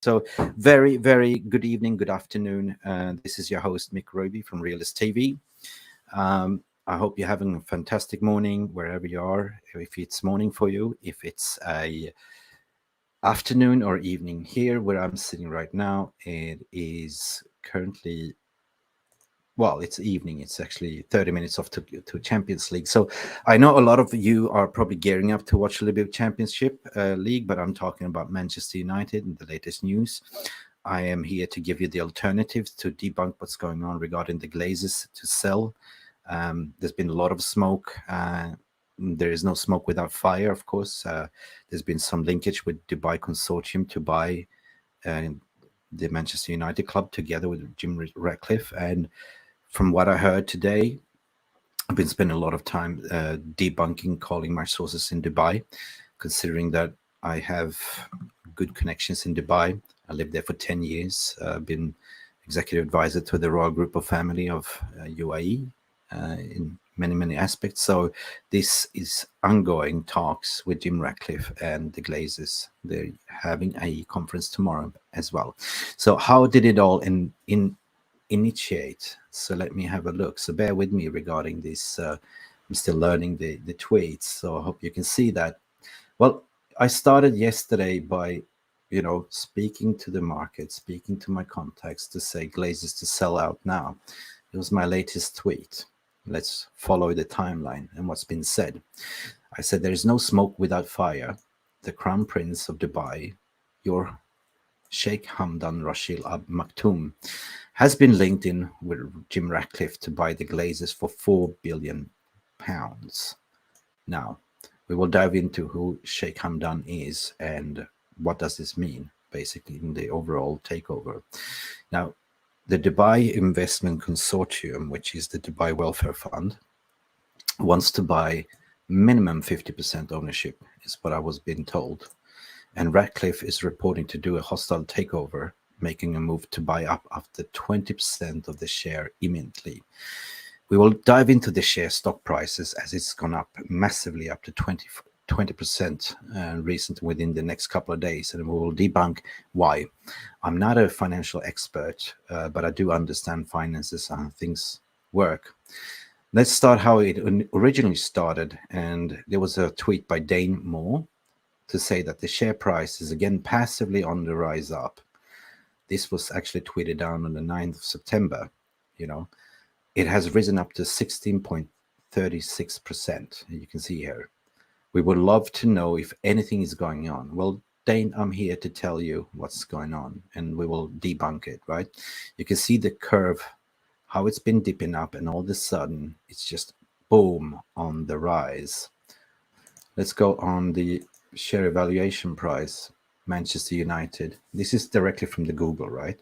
So, very, very good evening, good afternoon. This is your host, Mick Roby from Realist TV. I hope you're having a fantastic morning wherever you are. If it's morning for you, if it's a afternoon or evening here where I'm sitting right now, it is currently, well, it's evening. It's actually 30 minutes off to Champions League. So I know a lot of you are probably gearing up to watch a little bit of Championship League, but I'm talking about Manchester United and the latest news. I am here to give you the alternatives to debunk what's going on regarding the Glazers to sell. There's been a lot of smoke. There is no smoke without fire, of course. There's been some linkage with Dubai Consortium to buy the Manchester United club together with Jim Rattclife. And from what I heard today, I've been spending a lot of time debunking, calling my sources in Dubai, considering that I have good connections in Dubai. I lived there for 10 years. I've been executive advisor to the royal group of family of UAE in many, many aspects. So this is ongoing talks with Jim Rattclife and the Glazers. They're having a conference tomorrow as well. So how did it all initiate? So let me have a look. So bear with me regarding this. I'm still learning the tweets, so I hope you can see that. Well, I started yesterday by, speaking to the market, speaking to my contacts to say Glazers to sell out now. It was my latest tweet. Let's follow the timeline and what's been said. I said there is no smoke without fire. The Crown Prince of Dubai, your Sheikh Hamdan Rashid Maktoum, has been linked in with Jim Rattclife to buy the Glazers for £4 billion. Now, we will dive into who Sheikh Hamdan is and what does this mean, basically, in the overall takeover. Now, the Dubai Investment Consortium, which is the Dubai Welfare Fund, wants to buy minimum 50% ownership, is what I was being told. And Rattclife is reporting to do a hostile takeover, making a move to buy up to 20% of the share imminently. We will dive into the share stock prices as it's gone up massively, up to 20% recently within the next couple of days, and we will debunk why. I'm not a financial expert, but I do understand finances and how things work. Let's start how it originally started, and there was a tweet by Dane Moore to say that the share price is again passively on the rise up. This was actually tweeted down on the 9th of September. It has risen up to 16.36%. You can see here. We would love to know if anything is going on. Well, Dane, I'm here to tell you what's going on, and we will debunk it, right? You can see the curve, how it's been dipping up, and all of a sudden, it's just boom on the rise. Let's go on the share evaluation price, Manchester United. This is directly from the Google, right?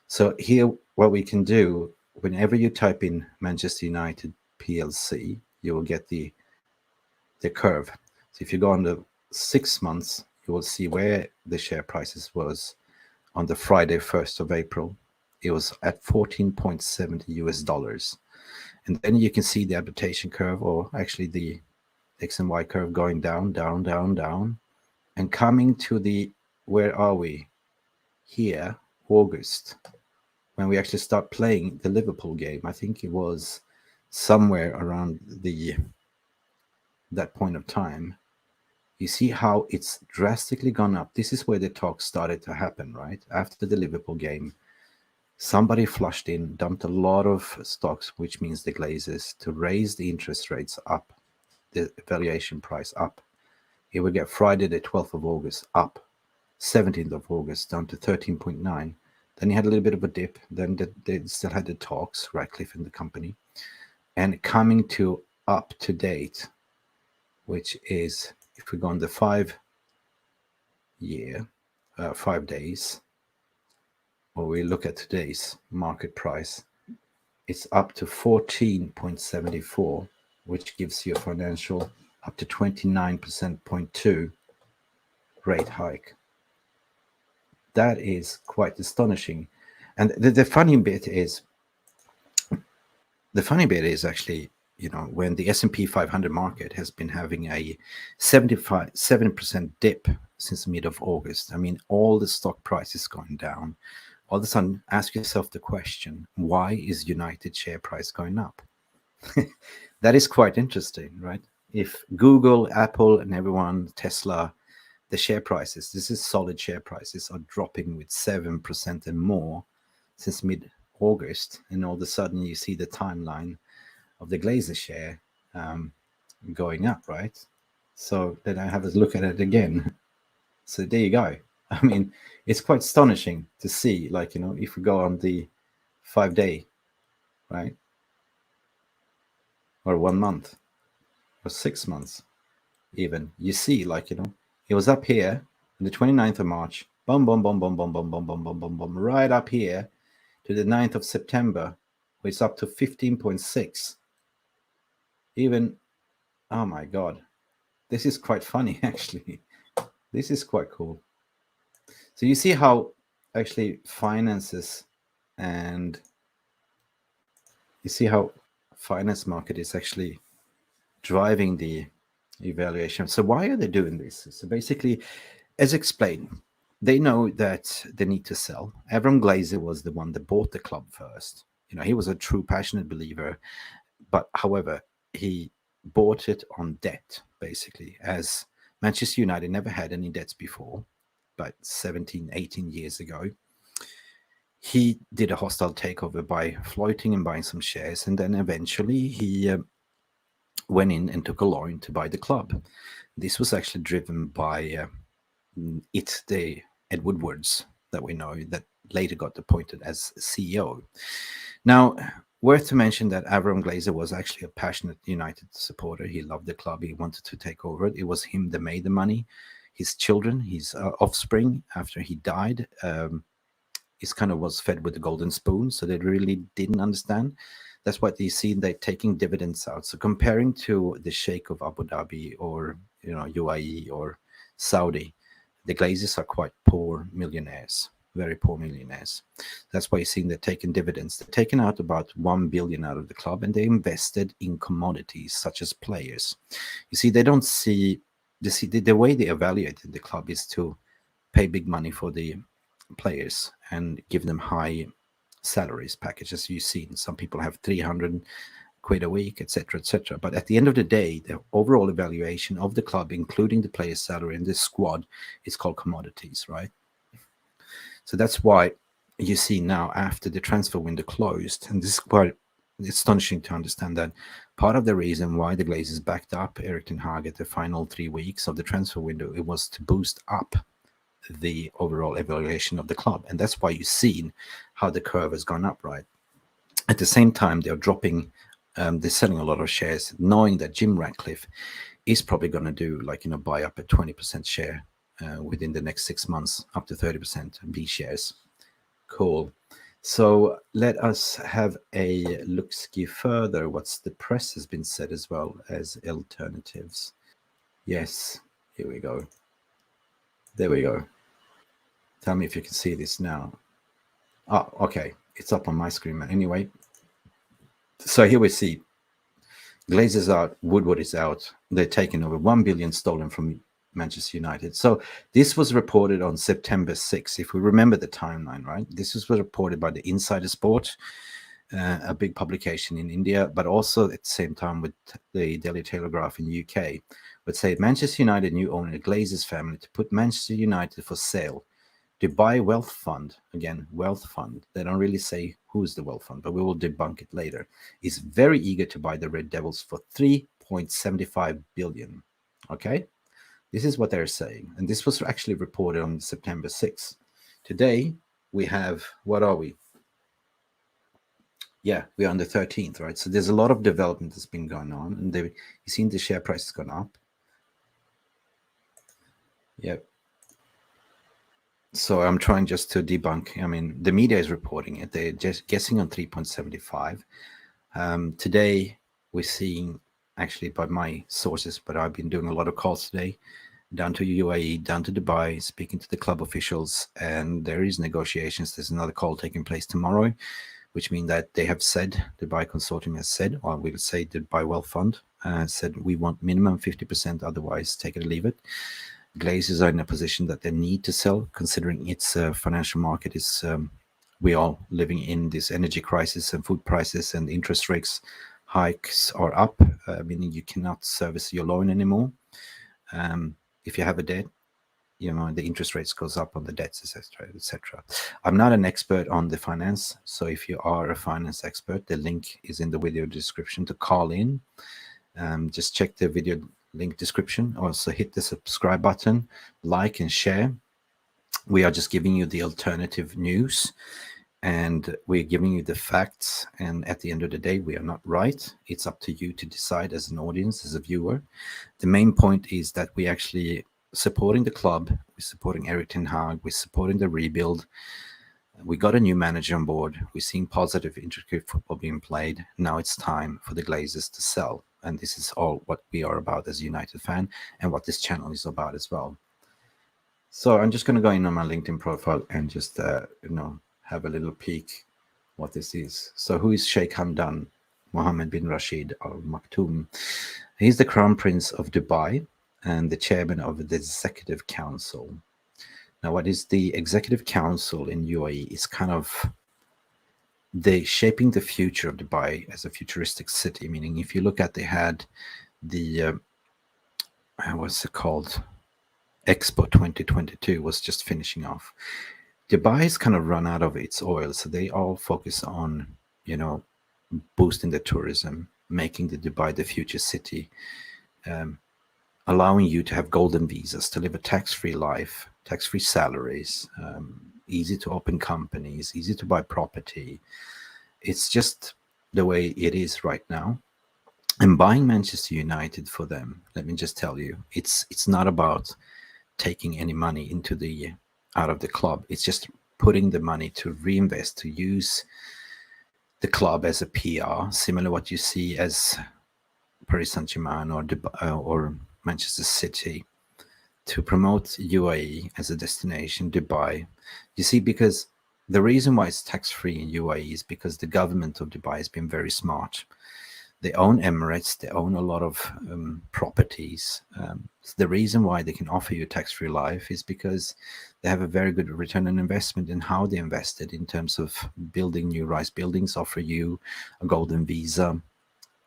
So here, what we can do, whenever you type in Manchester United PLC, you will get the curve. So if you go on the 6 months, you will see where the share prices was on the Friday, 1st of April. It was at 14.70 US dollars. And then you can see the adaptation curve, or actually the X and Y curve going down, down, down, down, and coming to the, where are we? Here, August, when we actually start playing the Liverpool game. I think it was somewhere around that point of time. You see how it's drastically gone up. This is where the talk started to happen, right? After the Liverpool game, somebody flushed in, dumped a lot of stocks, which means the Glazers, to raise the interest rates up, the valuation price up. Here we get Friday the 12th of August up, 17th of August down to 13.9. Then you had a little bit of a dip. Then they still had the talks, Rattclife and the company, and coming to up to date, which is, if we go on the 5 days, or we look at today's market price, it's up to 14.74, which gives you a financial up to 29.2 rate hike. That is quite astonishing. And the funny bit is actually, when the S&P 500 market has been having a 7% dip since mid of August. I mean, all the stock price is going down. All of a sudden, ask yourself the question, why is United share price going up? That is quite interesting, right? If Google, Apple, and everyone, Tesla, the share prices, this is solid share prices, are dropping with 7% and more since mid-August, and all of a sudden you see the timeline of the Glazer share going up, right? So then I have a look at it again. So there you go. I mean, it's quite astonishing to see, like, you know, if we go on the 5-day, right? Or 1 month or 6 months, even, you see, like, you know, it was up here on the 29th of March, boom, boom, boom, boom, boom, boom, boom, boom, boom, boom, boom, right up here to the 9th of September, where it's up to 15.6. Even, oh my God, this is quite funny, actually. This is quite cool. So you see how actually finances and you see how finance market is actually driving the evaluation. So why are they doing this? So basically, as explained, they know that they need to sell. Avram Glazer was the one that bought the club first. You know, he was a true passionate believer, but however, he bought it on debt, basically, as Manchester United never had any debts before, but 17, 18 years ago. He did a hostile takeover by floating and buying some shares, and then eventually he went in and took a loan to buy the club. This was actually driven by the Ed Woodwards that we know that later got appointed as CEO. Now, worth to mention that Avram Glazer was actually a passionate United supporter. He loved the club. He wanted to take over it. It was him that made the money. His children, his offspring, after he died, is kind of was fed with the golden spoon, so they really didn't understand. That's what they see, they're taking dividends out. So comparing to the Sheikh of Abu Dhabi or, you know, UAE or Saudi, the Glazers are quite poor millionaires, very poor millionaires. That's why you're seeing they're taking dividends. They're taking out about 1 billion out of the club, and they invested in commodities such as players. You see, they don't see the way they evaluated the club is to pay big money for the players and give them high salaries packages. You've seen some people have 300 quid a week, etc., etc. But at the end of the day, the overall evaluation of the club, including the player's salary and the squad, is called commodities, right? So that's why you see now, after the transfer window closed, and this is quite astonishing to understand, that part of the reason why the Glazers backed up Erik ten Hag at the final 3 weeks of the transfer window, it was to boost up the overall evaluation of the club. And that's why you've seen how the curve has gone up, right? At the same time, they're dropping, they're selling a lot of shares, knowing that Jim Rattclife is probably going to do, like, you know, buy up a 20% share within the next 6 months, up to 30% B shares. Cool. So let us have a look-ski further. What's the press has been said as well as alternatives. Yes, here we go. There we go. Tell me if you can see this now. Oh, okay. It's up on my screen anyway. So here we see Glazer's out, Woodward is out. They're taking over 1 billion stolen from Manchester United. So this was reported on September 6th, if we remember the timeline, right? This was reported by the Insider Sport, a big publication in India, but also at the same time with the Daily Telegraph in UK, would say Manchester United new owner, the Glazers family, to put Manchester United for sale. Dubai Wealth Fund, again, Wealth Fund, they don't really say who's the Wealth Fund, but we will debunk it later, is very eager to buy the Red Devils for 3.75 billion. Okay? This is what they're saying. And this was actually reported on September 6th. Today, we have, what are we? Yeah, we're on the 13th, right? So there's a lot of development that's been going on. And you've seen the share price has gone up. Yep. So I'm trying just to debunk. I mean, the media is reporting it. They're just guessing on 3.75. Today, we're seeing, actually by my sources, but I've been doing a lot of calls today, down to UAE, down to Dubai, speaking to the club officials, and there is negotiations. There's another call taking place tomorrow, which means that they have said, the Dubai Consortium has said, or we'll say the Dubai Wealth Fund said, we want minimum 50%, otherwise take it or leave it. Glazers are in a position that they need to sell, considering its financial market is, we are living in this energy crisis, and food prices and interest rates hikes are up, meaning you cannot service your loan anymore. If you have a debt, the interest rates goes up on the debts, etc., etc. I'm not an expert on the finance, so if you are a finance expert, the link is in the video description to call in. Just check the video link description. Also hit the subscribe button, like and share. We are just giving you the alternative news, and we're giving you the facts, and at the end of the day, we are not right. It's up to you to decide as an audience, as a viewer. The main point is that we actually supporting the club, we're supporting Erik ten Hag, we're supporting the rebuild. We got a new manager on board. We're seeing positive, intricate football being played. Now it's time for the Glazers to sell. And this is all what we are about as a United fan, and what this channel is about as well. So I'm just going to go in on my LinkedIn profile and just, have a little peek what this is. So who is Sheikh Hamdan, Mohammed bin Rashid Al Maktoum? He's the Crown Prince of Dubai and the chairman of the Executive Council. Now, what is the Executive Council in UAE? Is kind of they shaping the future of Dubai as a futuristic city. Meaning, if you look at, they had the what's it called? Expo 2022 was just finishing off. Dubai has kind of run out of its oil, so they all focus on, boosting the tourism, making the Dubai the future city, allowing you to have golden visas, to live a tax-free life, tax-free salaries, easy to open companies, easy to buy property. It's just the way it is right now. And buying Manchester United for them, let me just tell you, it's not about taking any money out of the club. It's just putting the money to reinvest, to use the club as a PR, similar to what you see as Paris Saint-Germain or Manchester City, to promote UAE as a destination, Dubai. You see, because the reason why it's tax-free in UAE is because the government of Dubai has been very smart. They own Emirates, they own a lot of properties. So the reason why they can offer you a tax-free life is because they have a very good return on investment in how they invested in terms of building new rise buildings, offer you a golden visa.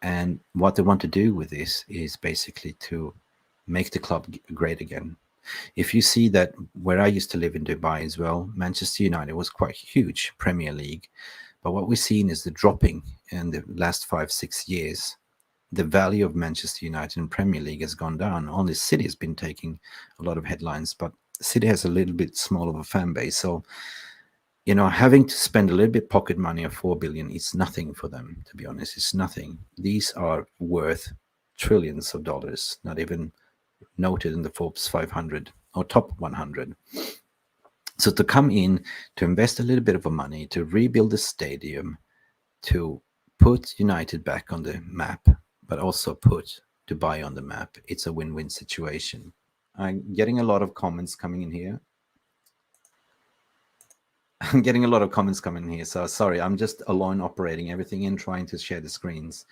And what they want to do with this is basically to make the club great again. If you see that where I used to live in Dubai as well, Manchester United was quite huge, Premier League. But what we've seen is the dropping in the last 5-6 years. The value of Manchester United in Premier League has gone down. Only City has been taking a lot of headlines, but City has a little bit small of a fan base. So, having to spend a little bit pocket money of 4 billion is nothing for them, to be honest. It's nothing. These are worth trillions of dollars, not even noted in the Forbes 500 or top 100. So to come in, to invest a little bit of money, to rebuild the stadium, to put United back on the map, but also put Dubai on the map, it's a win-win situation. I'm getting a lot of comments coming in here. So sorry, I'm just alone operating everything and trying to share the screens.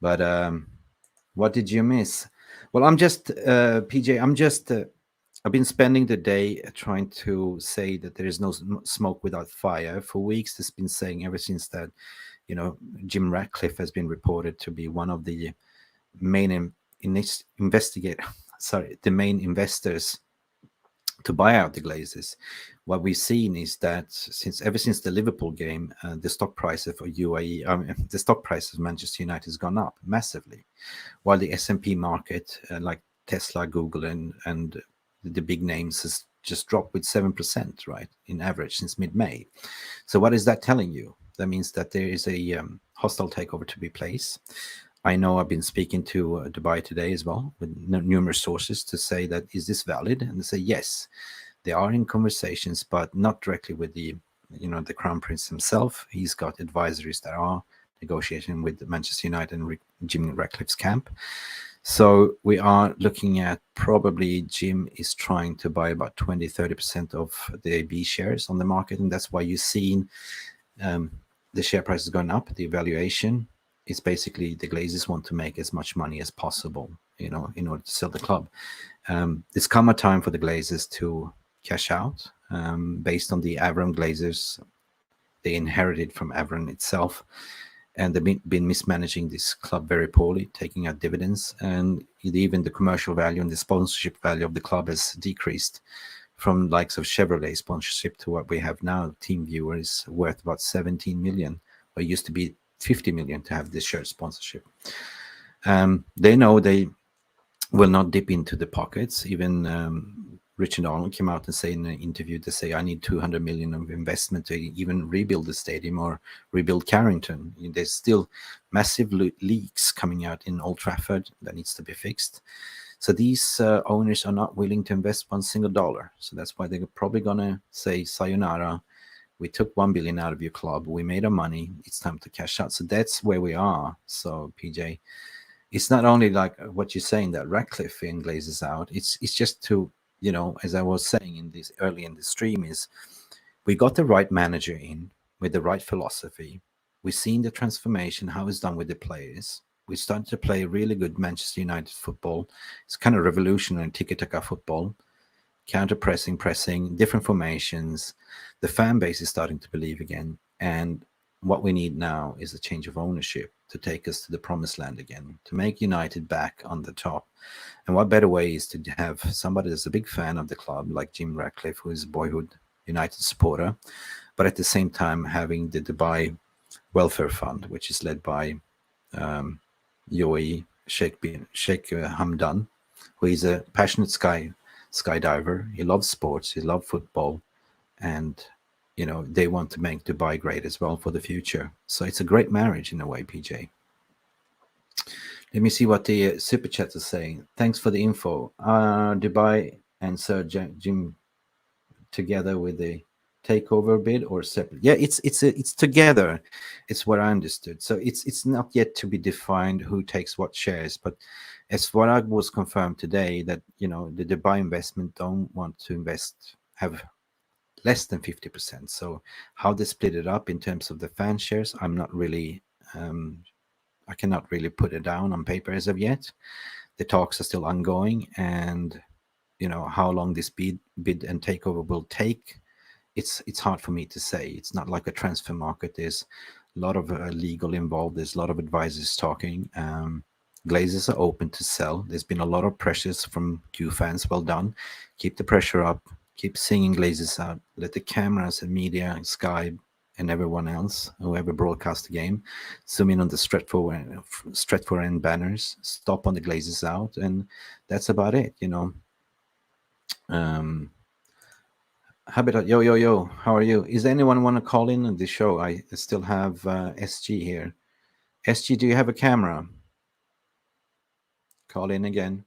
But what did you miss? Well, I'm just, PJ, I've been spending the day trying to say that there is no smoke without fire. For weeks, it's been saying ever since that, Jim Rattclife has been reported to be one of the main the main investors to buy out the Glazers. What we've seen is that ever since the Liverpool game, the stock price of UAE, the stock price of Manchester United has gone up massively, while the S&P market, like Tesla, Google, and the big names, has just dropped with 7%, right, in average since mid-May. So what is that telling you? That means that there is a hostile takeover to be placed. I know I've been speaking to Dubai today as well with numerous sources to say that, is this valid? And they say yes, they are in conversations, but not directly with the Crown Prince himself. He's got advisories that are negotiating with Manchester United and Jim Rattcliffe's camp. So we are looking at, probably Jim is trying to buy about 20-30% of the AB shares on the market, and that's why you've seen the share price is going up, the evaluation. it's basically the Glazers want to make as much money as possible, you know, in order to sell the club. It's come a time for the Glazers to cash out based on the Avram Glazers they inherited from Avram itself. And they've been mismanaging this club very poorly, taking out dividends. And even the commercial value and the sponsorship value of the club has decreased from likes of Chevrolet sponsorship to what we have now. Team Viewer is worth about 17 million, or it used to be 50 million to have this shirt sponsorship. They know they will not dip into the pockets. Even Richard Arnold came out and said in an interview to say, I need 200 million of investment to even rebuild the stadium or rebuild Carrington. There's still massive leaks coming out in Old Trafford that needs to be fixed. So these owners are not willing to invest one single dollar. So that's why they're probably going to say, sayonara, we took 1 billion out of your club. We made our money. It's time to cash out. So that's where we are. So PJ, it's not only like what you're saying that Rattclife in Glazes out. It's just to, you know, as I was saying in this early in the stream, is we got the right manager in with the right philosophy. We've seen the transformation, how it's done with the players. We started to play really good Manchester United football. It's kind of revolutionary tiki-taka football, counter-pressing, pressing, different formations. The fan base is starting to believe again. And what we need now is a change of ownership to take us to the promised land again, to make United back on the top. And what better way is to have somebody that's a big fan of the club, like Jim Rattclife, who is a boyhood United supporter, but at the same time having the Dubai Welfare Fund, which is led by UAE Sheikh Hamdan, who is a passionate skydiver. He loves sports, he loves football, and you know they want to make Dubai great as well for the future. So it's a great marriage in a way, PJ. Let me see what the super chat is saying. Thanks for the info. Dubai and Sir Jim together with the takeover bid or separate? Yeah, it's together. It's what I understood. So it's not yet to be defined who takes what shares, but as what I was confirmed today, that you know the Dubai investment don't want to have less than 50%. So how they split it up in terms of the fan shares, I'm not really I cannot really put it down on paper as of yet. The talks are still ongoing, and you know how long this bid and takeover will take. It's hard for me to say. It's not like a transfer market. There's a lot of legal involved. There's a lot of advisors talking. Glazers are open to sell. There's been a lot of pressures from Q fans. Well done. Keep the pressure up. Keep singing Glazers out. Let the cameras and media, Sky, and everyone else, whoever broadcast the game, zoom in on the Stretford end banners. Stop on the Glazers out, and that's about it. You know. Habitat, yo, how are you? Is there anyone want to call in on the show? I still have SG here. SG, do you have a camera? Call in again.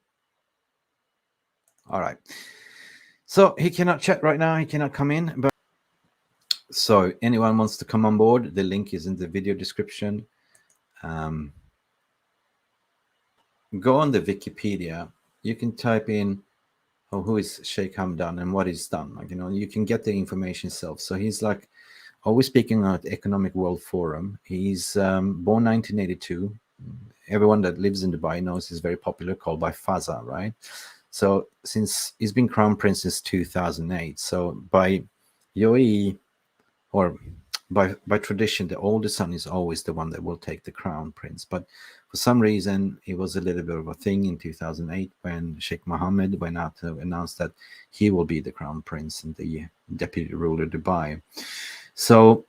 All right. So he cannot chat right now. He cannot come in. But so anyone wants to come on board, the link is in the video description. Go on the Wikipedia. You can type in who is Sheikh Hamdan and what he's done. Like, you know, you can get the information yourself. So he's like always speaking at the Economic World Forum. He's born 1982. Everyone that lives in Dubai knows he's very popular, called by Faza, right? So since he's been crown prince since 2008. So by UAE or by tradition, the oldest son is always the one that will take the crown prince. But for some reason, it was a little bit of a thing in 2008 when Sheikh Mohammed went out to announce that he will be the crown prince and the deputy ruler of Dubai. So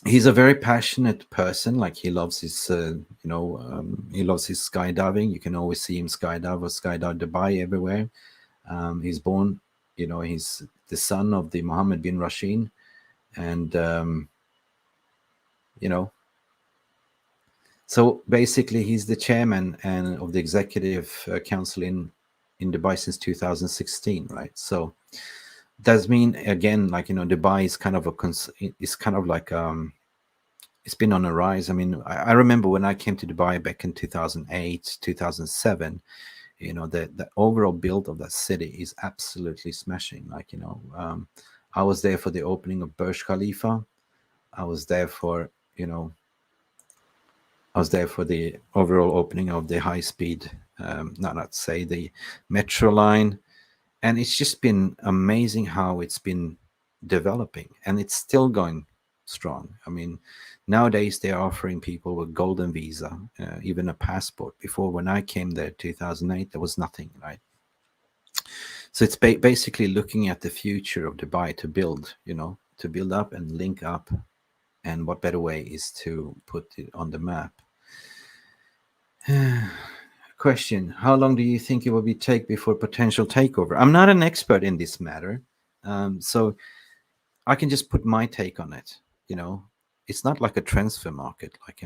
he's a very passionate person. Like he loves his, he loves his skydiving. You can always see him skydive or skydive Dubai everywhere. He's born, you know, he's the son of the Mohammed bin Rashid. And, you know, so basically he's the chairman and of the executive council in Dubai since 2016, right? So does mean, again, like, you know, Dubai is kind of it's been on a rise. I mean, I remember when I came to Dubai back in 2008, 2007, you know, the overall build of that city is absolutely smashing. Like, you know, I was there for the opening of Burj Khalifa. I was there for, you know, I was there for the overall opening of the high speed, not say the metro line, and it's just been amazing how it's been developing, and it's still going strong. I mean, nowadays they're offering people a golden visa, even a passport. Before, when I came there 2008, there was nothing, right? So it's basically looking at the future of Dubai to build, to build up and link up. And what better way is to put it on the map? Question: how long do you think it will be take before potential takeover? I'm not an expert in this matter, so I can just put my take on it. It's not like a transfer market. Like,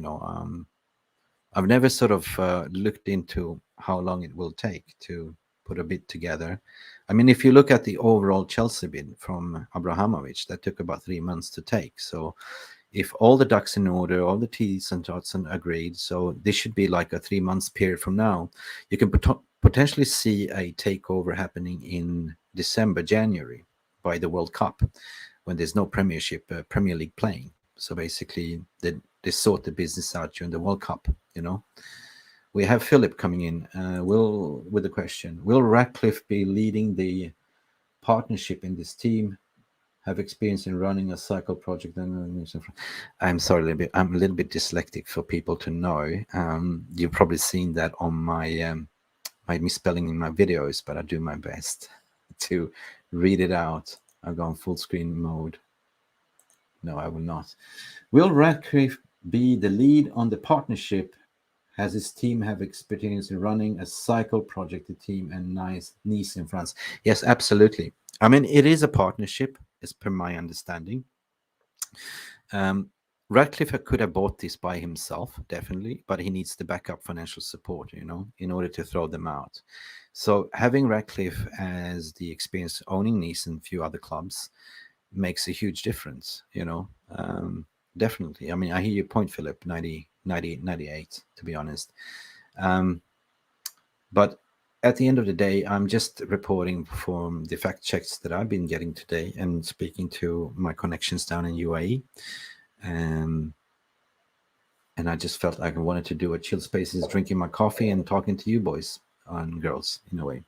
I've never sort of looked into how long it will take to put a bid together. I mean, if you look at the overall Chelsea bid from Abramovich, that took about 3 months to take. So if all the ducks in order, all the T's and dots and agreed, so this should be like a 3 months period from now. You can potentially see a takeover happening in December, January, by the World Cup, when there's no Premiership, Premier League playing. So basically, they sort the business out during the World Cup. We have Philip coming in. With the question: will Ratcliffe be leading the partnership in this team? Have experience in running a cycle project? I'm sorry, I'm a little bit dyslexic for people to know. You've probably seen that on my misspelling in my videos, but I do my best to read it out. I'll go on full screen mode. No, I will not. Will Ratcliffe be the lead on the partnership? Has his team have experience in running a cycle project, the team and Nice in France? Yes, absolutely. I mean, it is a partnership, as per my understanding. Ratcliffe could have bought this by himself, definitely, but he needs the backup financial support, in order to throw them out. So having Ratcliffe as the experience owning Nice and a few other clubs makes a huge difference, definitely. I mean, I hear your point, Philip, 90, 98, to be honest. But at the end of the day, I'm just reporting from the fact checks that I've been getting today and speaking to my connections down in UAE. And I just felt like I wanted to do a chill spaces, drinking my coffee and talking to you boys and girls in a way.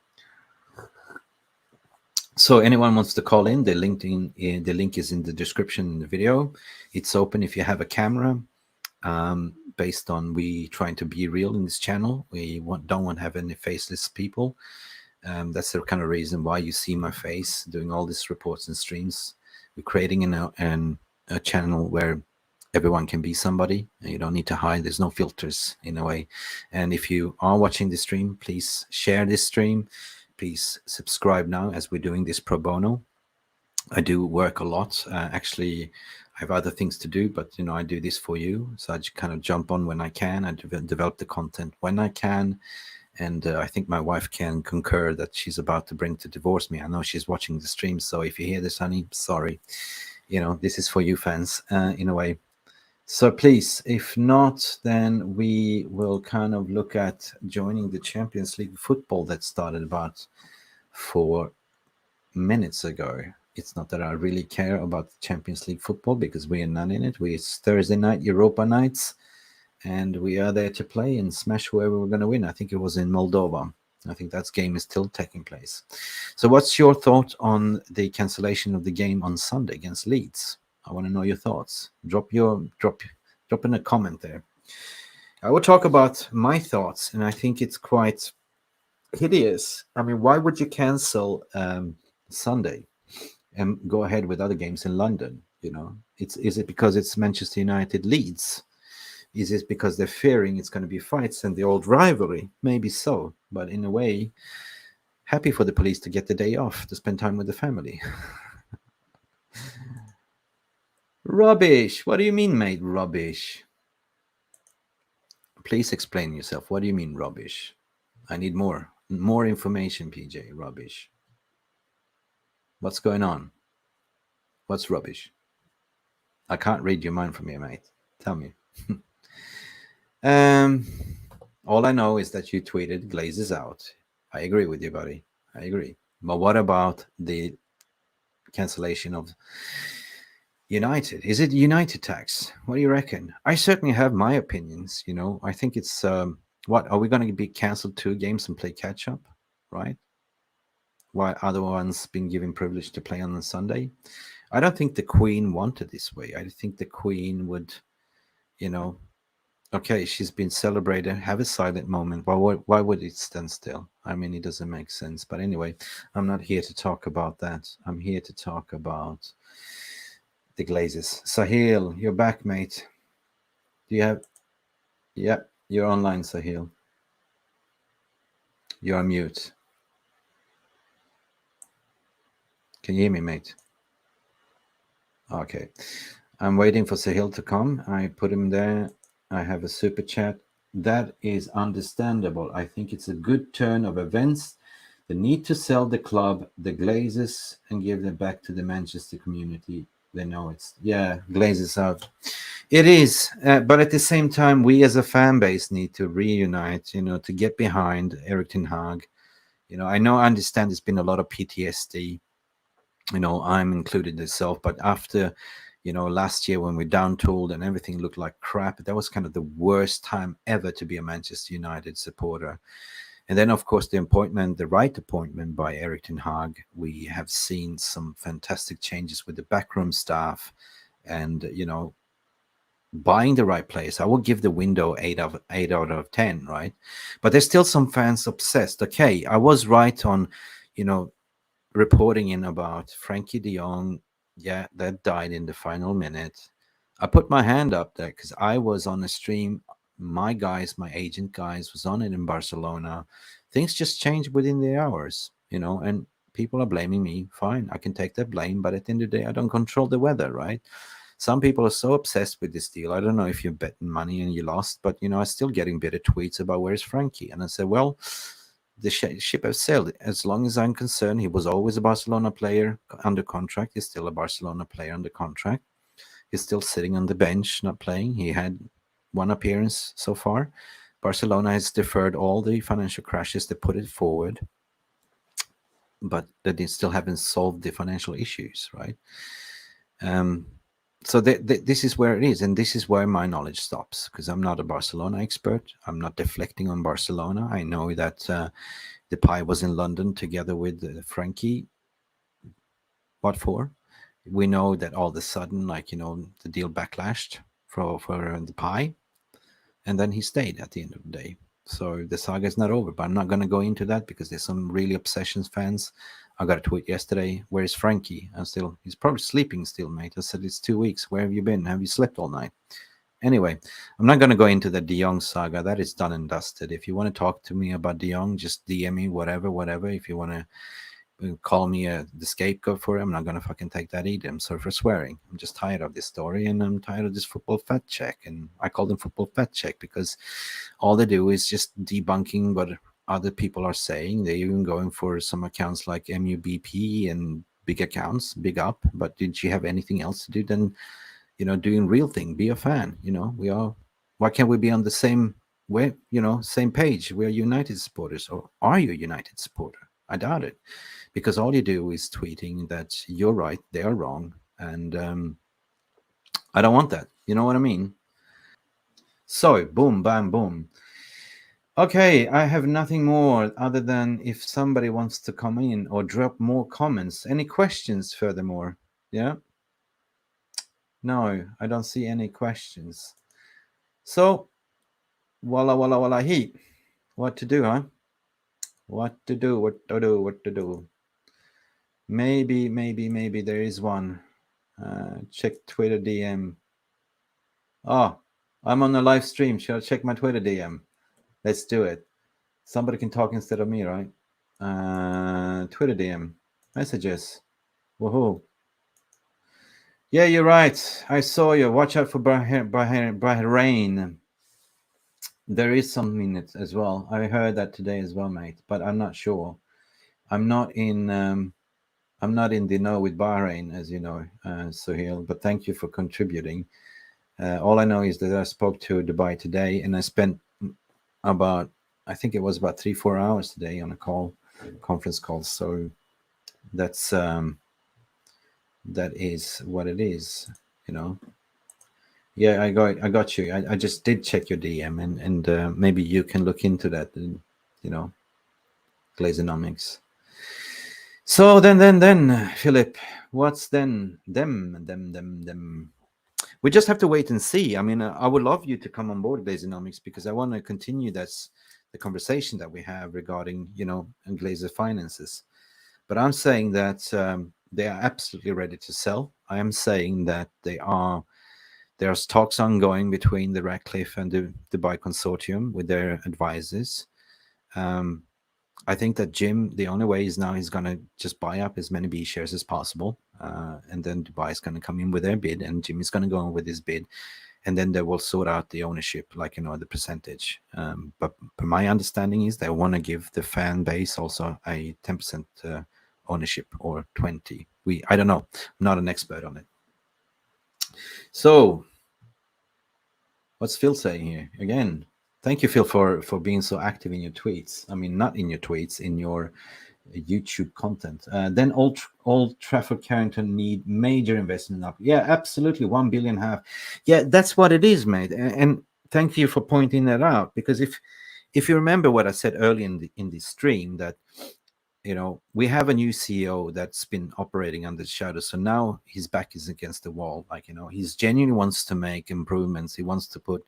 So anyone wants to call in, the link is in the description in the video. It's open if you have a camera. Based on we trying to be real in this channel, we don't want to have any faceless people. That's the kind of reason why you see my face doing all these reports and streams. We're creating a channel where everyone can be somebody, and you don't need to hide. There's no filters in a way. And if you are watching the stream, please share this stream. Please subscribe now, as we're doing this pro bono. I do work a lot. Actually, I have other things to do, but I do this for you. So I just kind of jump on when I can. I develop the content when I can. And I think my wife can concur that she's about to divorce me. I know she's watching the stream. So if you hear this, honey, sorry. This is for you fans, in a way. So please, if not, then we will kind of look at joining the Champions League football that started about 4 minutes ago. It's not that I really care about the Champions League football, because we are none in it. It's Thursday night, Europa nights, and we are there to play and smash whoever we're going to win. I think it was in Moldova. I think that game is still taking place. So what's your thought on the cancellation of the game on Sunday against Leeds? I want to know your thoughts. Drop in a comment there. I will talk about my thoughts, and I think it's quite hideous. I mean, why would you cancel Sunday and go ahead with other games in London? Is it because it's Manchester United Leeds? Is it because they're fearing it's going to be fights and the old rivalry? Maybe so, but in a way, happy for the police to get the day off to spend time with the family. Rubbish. What do you mean, mate? Rubbish. Please explain yourself. What do you mean, rubbish? I need more information, PJ. Rubbish. What's going on? What's rubbish? I can't read your mind from here, mate. Tell me. All I know is that you tweeted Glazes out. I agree with you, buddy. I agree. But what about the cancellation of United. Is it United tax? What do you reckon? I certainly have my opinions. I think it's what are we going to be cancelled 2 games and play catch up, right? While other ones been given privilege to play on a Sunday. I don't think the Queen wanted this way. I think the Queen would, you know, okay, she's been celebrated, have a silent moment. Why would it stand still? I mean, it doesn't make sense. But anyway, I'm not here to talk about that. I'm here to talk about the Glazes. Sahil, you're back, mate. Do you have? Yeah, you're online, Sahil. You're on mute. Can you hear me, mate? Okay. I'm waiting for Sahil to come. I put him there. I have a super chat. That is understandable. I think it's a good turn of events. The need to sell the club, the Glazes, and give them back to the Manchester community. They know it's, yeah, Glazes out. It is. But at the same time, we as a fan base need to reunite, to get behind Eric Ten Hag. I understand there's been a lot of PTSD. I'm included myself, but after last year when we down tooled and everything looked like crap, that was kind of the worst time ever to be a Manchester United supporter. And then, of course, the right appointment by Eric Ten Hag, we have seen some fantastic changes with the backroom staff and, buying the right players. I will give the window 8 out of 10, right? But there's still some fans obsessed. Okay, I was right on, reporting in about Frankie de Jong. Yeah, that died in the final minute. I put my hand up there because I was on a stream. My agent guys, was on it in Barcelona. Things just changed within the hours, and people are blaming me. Fine, I can take that blame, but at the end of the day, I don't control the weather, right? Some people are so obsessed with this deal. I don't know if you're betting money and you lost, but I'm still getting bitter tweets about where's Frankie, and I said, well, the ship has sailed. As long as I'm concerned, he was always a Barcelona player under contract. He's still a Barcelona player under contract. He's still sitting on the bench, not playing. He had one appearance so far. Barcelona has deferred all the financial crashes. They put it forward, but they still haven't solved the financial issues, right? So this is where it is, and this is where my knowledge stops, because I'm not a Barcelona expert. I'm not deflecting on Barcelona. I know that Depay was in London together with Frankie. What for? We know that all of a sudden, the deal backlashed for Depay, and then he stayed at the end of the day. So the saga is not over, but I'm not going to go into that because there's some really obsessions fans. I got a tweet yesterday. Where is Frankie? He's probably sleeping still, mate. I said, it's 2 weeks. Where have you been? Have you slept all night? Anyway, I'm not going to go into the De Jong saga. That is done and dusted. If you want to talk to me about De Jong, just DM me, whatever. If you want to call me the scapegoat for it, I'm not going to fucking take that either. I'm sorry for swearing. I'm just tired of this story, and I'm tired of this football fact check. And I call them football fact check because all they do is just debunking what other people are saying. They're even going for some accounts like MUBP and big accounts, big up. But did you have anything else to do than doing real thing? Be a fan. We are. Why can't we be on the same way? Same page? We're United supporters, or are you a United supporter? I doubt it, because all you do is tweeting that you're right, they are wrong, and I don't want that. You know what I mean? So, boom, bam, boom. Okay, I have nothing more other than if somebody wants to come in or drop more comments. Any questions furthermore? Yeah? No, I don't see any questions. So, walla, he. What to do, huh? What to do? Maybe there is one. Check Twitter DM. Oh, I'm on a live stream. Shall I check my Twitter DM? Let's do it. Somebody can talk instead of me, right? Twitter DM. Messages. Woohoo. Yeah, you're right. I saw you. Watch out for Bahrain. There is some in it as well. I heard that today as well, mate. But I'm not sure. I'm not in the know with Bahrain, as you know, Suhail. But thank you for contributing. All I know is that I spoke to Dubai today, and I spent I think it was about 3-4 hours today on a conference call. So that's that is what it is, you know. Yeah, I got you. I just did check your DM, and maybe you can look into that, you know, Glazonomics. So then, Philip, what's then them? We just have to wait and see. I mean, I would love you to come on board Glazonomics because I want to continue the conversation that we have regarding, you know, Glazer finances. But I'm saying that they are absolutely ready to sell. I am saying that there's talks ongoing between the Rattclife and the Dubai Consortium with their advisors. I think that Jim, the only way is now he's going to just buy up as many B shares as possible. And then Dubai is going to come in with their bid, and Jim is going to go on with his bid. And then they will sort out the ownership, like, you know, the percentage. But my understanding is they want to give the fan base also a 10% ownership, or 20. I don't know. I'm not an expert on it. So what's Phil saying here? Again, thank you, Phil, for being so active in your tweets. I mean, not in your tweets, in your YouTube content. Then Old Trafford Carrington need major investment up. Yeah, absolutely, 1 billion half. Yeah, that's what it is, mate. And thank you for pointing that out, because if you remember what I said early in the stream, that, you know, we have a new CEO that's been operating under the shadow. So now his back is against the wall. Like, you know, he's genuinely wants to make improvements. He wants to put,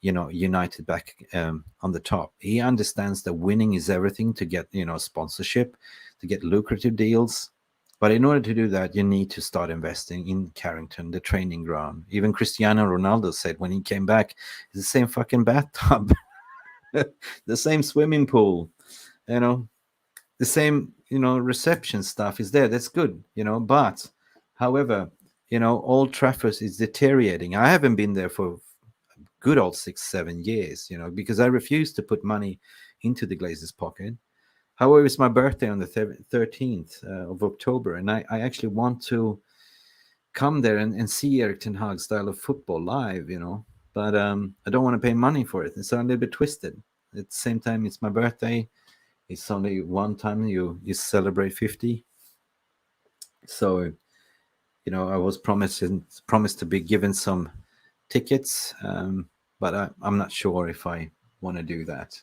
you know, United back on the top. He understands that winning is everything to get, you know, sponsorship, to get lucrative deals. But in order to do that, you need to start investing in Carrington, the training ground. Even Cristiano Ronaldo said when he came back, it's the same fucking bathtub, the same swimming pool, you know, the same, you know, reception stuff is there. That's good, you know. But however, you know, Old Trafford is deteriorating. I haven't been there for good old 6-7 years, you know, because I refuse to put money into the Glazers' pocket. However, it's my birthday on the 13th of October, and I actually want to come there and see Erik ten Hag's style of football live, you know. But I don't want to pay money for it. It's a little bit twisted. At the same time, it's my birthday. It's only one time you celebrate 50. So, you know, I was promised to be given some tickets, but I'm not sure if I want to do that.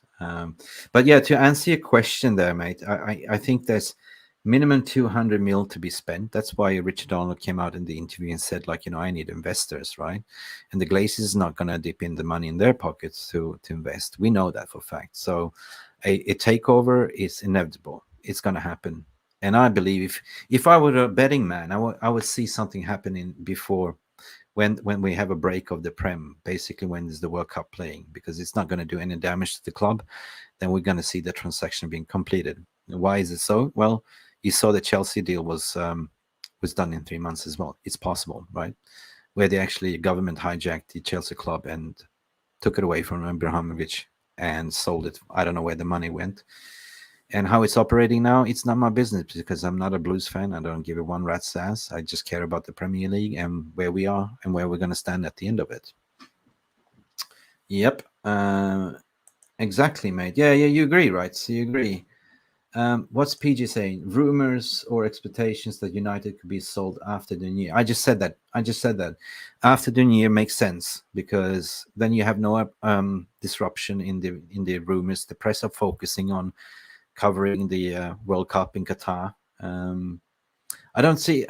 But yeah, to answer your question there, mate, I think there's minimum 200 mil to be spent. That's why Richard Arnold came out in the interview and said, like, you know, I need investors, right? And the Glazers is not going to dip in the money in their pockets to invest. We know that for a fact. So a takeover is inevitable. It's going to happen. And I believe if I were a betting man, I would see something happening before when we have a break of the Prem, basically when there's the World Cup playing, because it's not going to do any damage to the club. Then we're going to see the transaction being completed. Why is it so? Well, you saw the Chelsea deal was done in 3 months as well. It's possible, right? Where the actually government hijacked the Chelsea club and took it away from Abramovich and sold it. I don't know where the money went. And how it's operating now, it's not my business, because I'm not a Blues fan. I don't give it one rat's ass. I just care about the Premier League and where we are and where we're going to stand at the end of it. Yep. Exactly, mate. Yeah, you agree, right? So you agree. What's PG saying? Rumors or expectations that United could be sold after the new year. I just said that. After the new year makes sense, because then you have no disruption in the rumors. The press are focusing on covering the World Cup in Qatar. I don't see,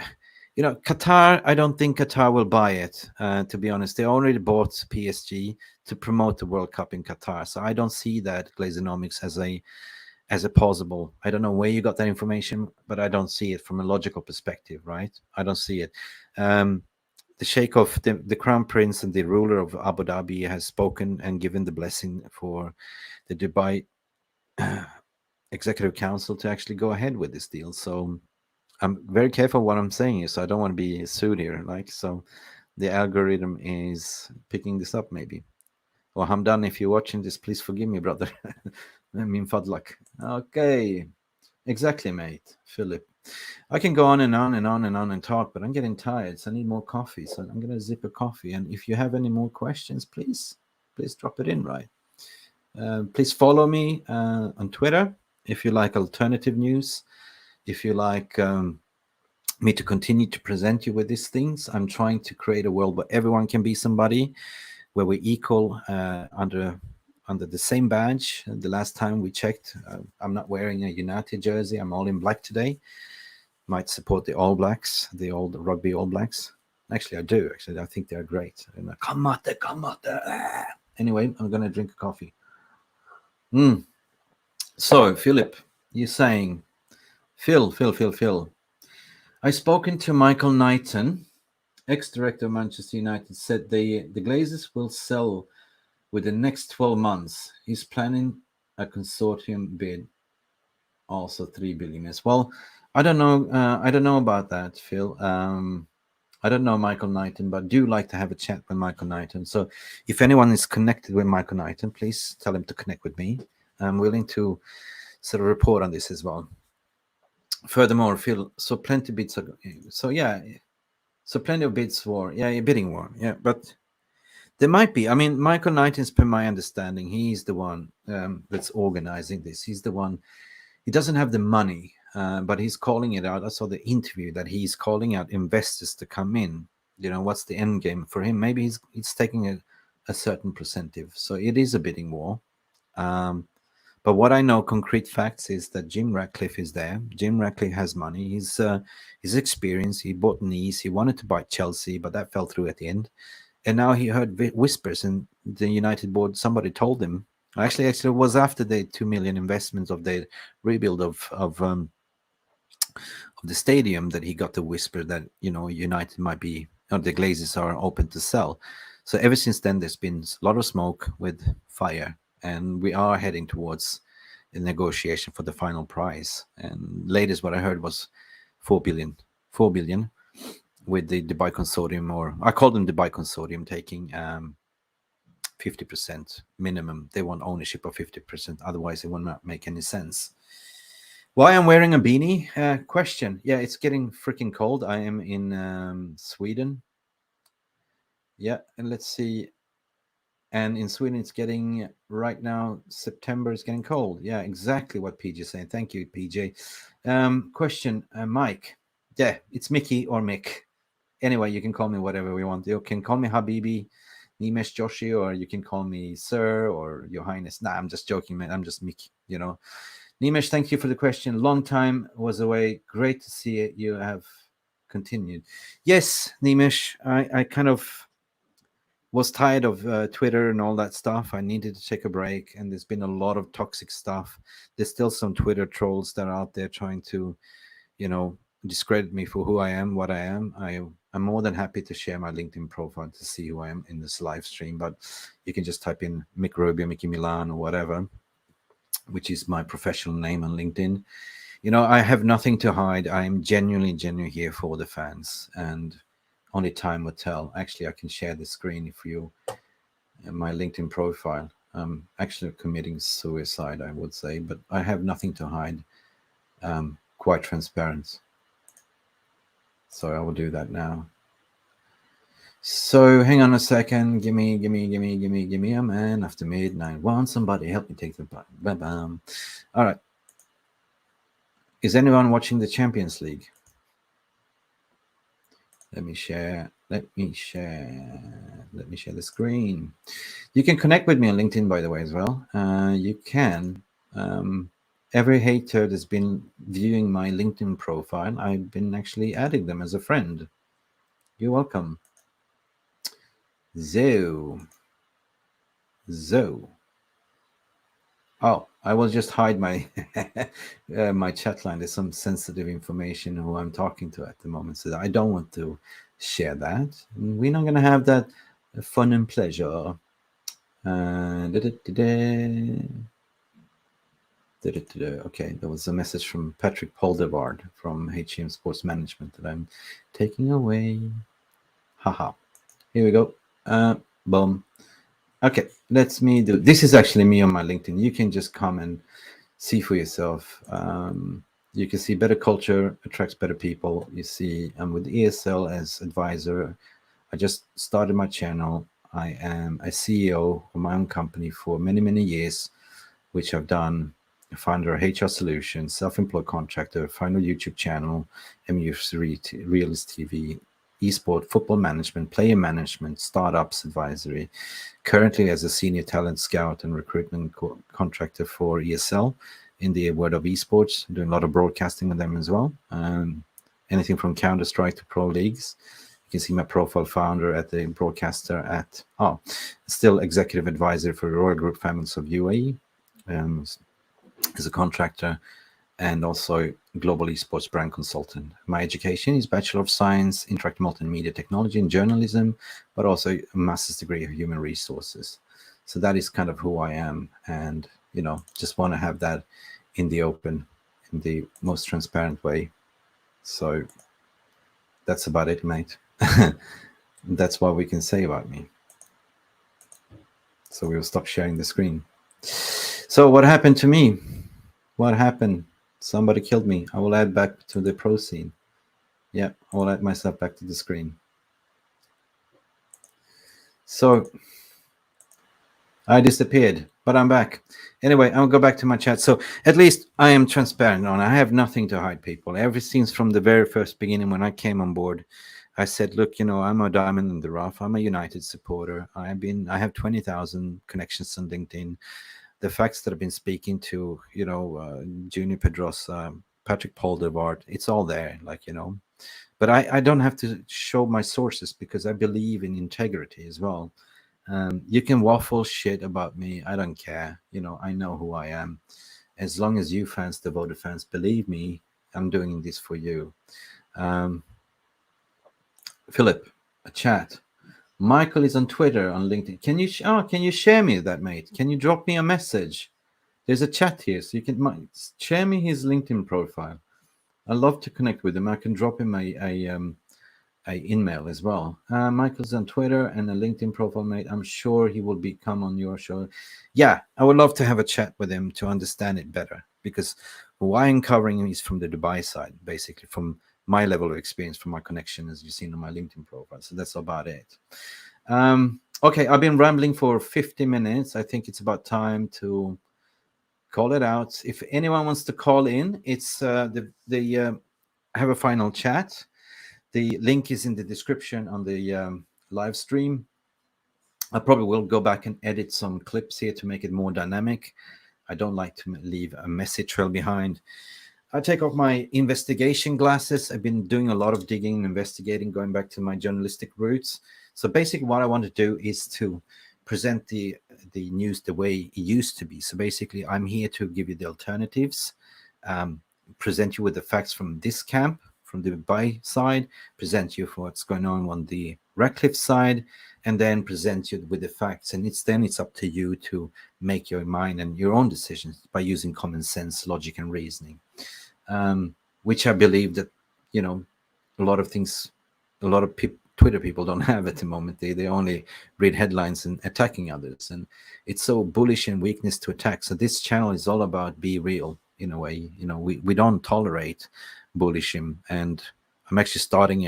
you know, Qatar. I don't think Qatar will buy it. To be honest, they already bought PSG to promote the World Cup in Qatar, so I don't see that Glazonomics as a possible. I don't know where you got that information, but I don't see it from a logical perspective, right? I don't see it. The Sheikh of the Crown Prince and the ruler of Abu Dhabi has spoken and given the blessing for the Dubai Executive Council to actually go ahead with this deal. So I'm very careful what I'm saying here, so I don't want to be sued here. Like, so the algorithm is picking this up, maybe. Or Hamdan, if you're watching this, please forgive me, brother. I mean, fadlak. Okay, exactly, mate. Philip, I can go on and on and on and on and talk, but I'm getting tired, so I need more coffee. So I'm gonna zip a coffee. And if you have any more questions, please drop it in. Right. Please follow me on Twitter if you like alternative news. If you like me to continue to present you with these things. I'm trying to create a world where everyone can be somebody, where we're equal under the same badge. The last time we checked, I'm not wearing a United jersey. I'm all in black today. Might support the All Blacks, the old rugby All Blacks. Actually, I do. Actually, I think they're great. And come out there, come out there. Ah. Anyway, I'm gonna drink a coffee. So, Philip, you're saying, Phil. I've spoken to Michael Knighton, ex-director of Manchester United, said the Glazers will sell within the next 12 months. He's planning a consortium bid, also 3 billion as well. I don't know. I don't know about that, Phil. I don't know Michael Knighton, but do like to have a chat with Michael Knighton. So if anyone is connected with Michael Knighton, please tell him to connect with me. I'm willing to sort of report on this as well. Furthermore, Phil, so plenty bids. So plenty of bids for bidding war. Yeah, but there might be. I mean, Michael Knighton's, per my understanding, he's the one that's organizing this. He's the one. He doesn't have the money, but he's calling it out. I saw the interview that he's calling out investors to come in. You know, what's the end game for him? Maybe he's taking a certain percentage. So it is a bidding war. But what I know, concrete facts, is that Jim Rattclife is there. Jim Rattclife has money. He's experienced. He bought Nice. He wanted to buy Chelsea, but that fell through at the end. And now he heard whispers in the United board. Somebody told him. Actually, it was after the 2 million investments of the rebuild of the stadium that he got the whisper that United might be, or the Glazers are open to sell. So ever since then, there's been a lot of smoke with fire, and we are heading towards a negotiation for the final price. And latest what I heard was 4 billion, with the Dubai Consortium, or I call them Dubai Consortium, taking 50% minimum. They want ownership of 50%. Otherwise, it will not make any sense. Why I'm wearing a beanie? Question. Yeah, it's getting freaking cold. I am in Sweden. Yeah, and let's see. And in Sweden, it's getting, right now, September is getting cold. Yeah, exactly what PJ is saying. Thank you, PJ. Question, Mike. Yeah, it's Mickey or Mick. Anyway, you can call me whatever we want. You can call me Habibi, Nimesh Joshi, or you can call me Sir or Your Highness. Nah, I'm just joking, man. I'm just Mickey, Nimesh, thank you for the question. Long time was away. Great to see it. You have continued. Yes, Nimesh, I kind of was tired of Twitter and all that stuff. I needed to take a break, and there's been a lot of toxic stuff. There's still some Twitter trolls that are out there trying to, discredit me for who I am, what I am. I'm more than happy to share my LinkedIn profile to see who I am in this live stream, but you can just type in Mick Rubio, Mickey Milan, or whatever, which is my professional name on LinkedIn. I have nothing to hide. I'm genuinely here for the fans, and only time will tell. Actually, I can share the screen for you. My LinkedIn profile. I'm actually committing suicide, I would say, but I have nothing to hide. Quite transparent. So I will do that now. So hang on a second. Give me a man after midnight. Want somebody help me take the bam. All right. Is anyone watching the Champions League? Let me share the screen. You can connect with me on LinkedIn, by the way, as well. You can. Every hater that's been viewing my LinkedIn profile, I've been actually adding them as a friend. You're welcome. Zoe. Oh, I will just hide my my chat line. There's some sensitive information who I'm talking to at the moment, so I don't want to share that. We're not going to have that fun and pleasure. Okay, there was a message from Patrick Poldevard from HM Sports Management that I'm taking away. Haha. Here we go. Boom. Okay, let's me do. This is actually me on my LinkedIn. You can just come and see for yourself. You can see better culture attracts better people. You see, I'm with ESL as advisor. I just started my channel. I am a CEO of my own company for many years, which I've done founder of HR Solutions, self-employed contractor, final YouTube channel, Mufc Realist TV, esport, football management, player management, startups advisory. Currently as a senior talent scout and recruitment contractor for ESL in the world of esports, doing a lot of broadcasting with them as well. Anything from Counter-Strike to pro leagues. You can see my profile, founder at the broadcaster at, still executive advisor for Royal Group Families of UAE. As a contractor, and also global esports brand consultant. My education is Bachelor of Science, Interactive Multimedia Technology and Journalism, but also a master's degree of Human Resources. So that is kind of who I am, and just want to have that in the open, in the most transparent way. So that's about it, mate. That's what we can say about me. So we'll stop sharing the screen. So what happened to me? What happened? Somebody killed me. I will add back to the pro scene. Yeah, I will add myself back to the screen. So I disappeared, but I'm back. Anyway, I'll go back to my chat. So at least I am transparent on. I have nothing to hide, people. Everything from the very first beginning when I came on board, I said, look, I'm a diamond in the rough. I'm a United supporter. I have 20,000 connections on LinkedIn. The facts that I've been speaking to, Junior Pedrosa, Patrick Poldervart, it's all there, But I don't have to show my sources because I believe in integrity as well. You can waffle shit about me. I don't care. I know who I am. As long as you fans, devoted fans, believe me, I'm doing this for you. Philip, a chat. Michael is on Twitter, on LinkedIn. Can you share me that, mate? Can you drop me a message? There's a chat here, so you can share me his LinkedIn profile. I love to connect with him. I can drop him a email as well. Michael's on Twitter and a LinkedIn profile, mate. I'm sure he will come on your show. Yeah, I would love to have a chat with him to understand it better, because why I'm covering him is from the Dubai side, basically from my level of experience, from my connection, as you've seen on my LinkedIn profile. So that's about it. Okay, I've been rambling for 50 minutes. I think it's about time to call it out. If anyone wants to call in, it's have a final chat. The link is in the description on the live stream. I probably will go back and edit some clips here to make it more dynamic. I don't like to leave a messy trail behind. I take off my investigation glasses. I've been doing a lot of digging and investigating, going back to my journalistic roots. So basically what I want to do is to present the news the way it used to be. So basically I'm here to give you the alternatives, present you with the facts from this camp, from the Dubai side, present you for what's going on the Rattclife side, and then present you with the facts. And it's up to you to make your mind and your own decisions by using common sense, logic, and reasoning. Which I believe that, a lot of Twitter people don't have at the moment. They only read headlines and attacking others. And it's so bullish and weakness to attack. So this channel is all about be real in a way. We don't tolerate bullishism. And I'm actually starting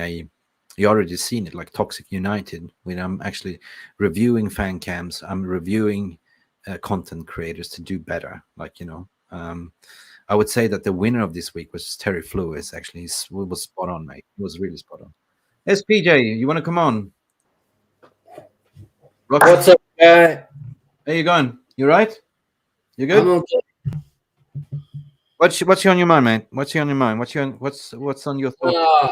you already seen it, like Toxic United, when I'm actually reviewing fan cams. I'm reviewing content creators to do better. I would say that the winner of this week was Terry Flewis. Actually, he was spot on, mate. He was really spot on. SPJ, you want to come on? Rock. What's up, guy? How you going? You right? You good? I'm okay. What's on your mind, mate? What's on your mind? What's on your thought?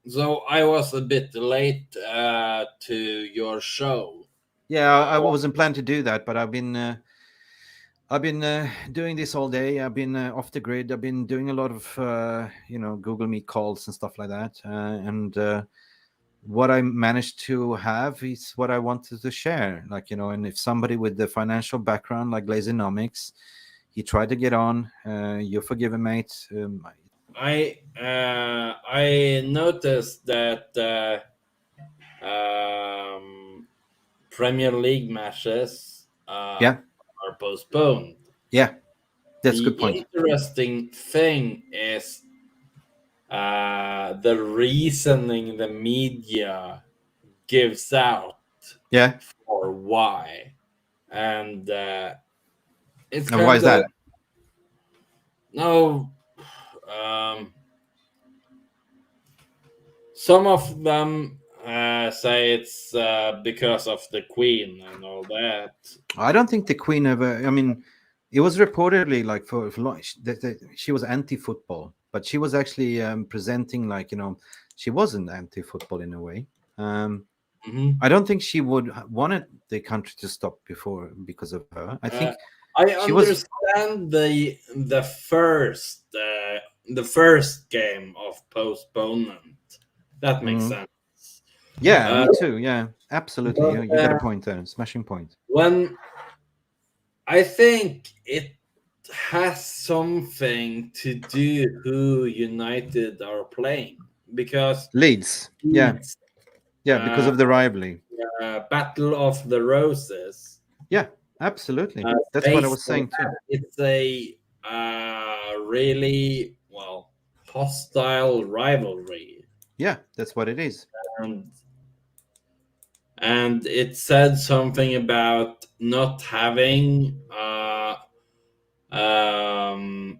So I was a bit late to your show. Yeah, I wasn't planning to do that, but I've been doing this all day. I've been off the grid. I've been doing a lot of Google Meet calls and stuff like that. And what I managed to have is what I wanted to share. And if somebody with the financial background like Lazynomics, he tried to get on. You're forgiven, mate. I noticed that Premier League matches Yeah, are postponed. yeah, that's a The good point. interesting thing is the reasoning the media gives out Yeah, for why. And it's And why is kind of that? no. Um, some of them say it's because of the Queen and all that. I don't think the Queen ever. I mean, it was reportedly like for long, that she was anti-football, but she was actually presenting like she wasn't anti-football in a way. Um, Hmm. I don't think she would wanted the country to stop before because of her. I Uh, think I she was. understand the first game of postponement. That makes Mm, sense. yeah, Uh, me too. Yeah, absolutely. but You got a point there. Smashing point. when I think it has something to do who United are playing because Leeds. Yeah, it's yeah, because uh, of the rivalry. Battle of the Roses. Yeah, absolutely. Uh, That's what I Based was on saying too. that, it's a really hostile rivalry, Yeah, that's what it is. and it said something about not having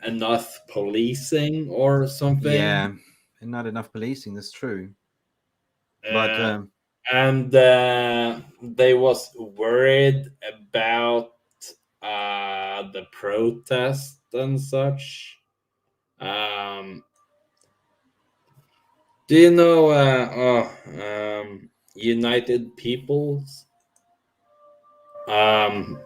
enough policing or something. Yeah, and not enough policing. That's true. But Uh, and they was worried about the protest and such. Um, do you know United Peoples? Um,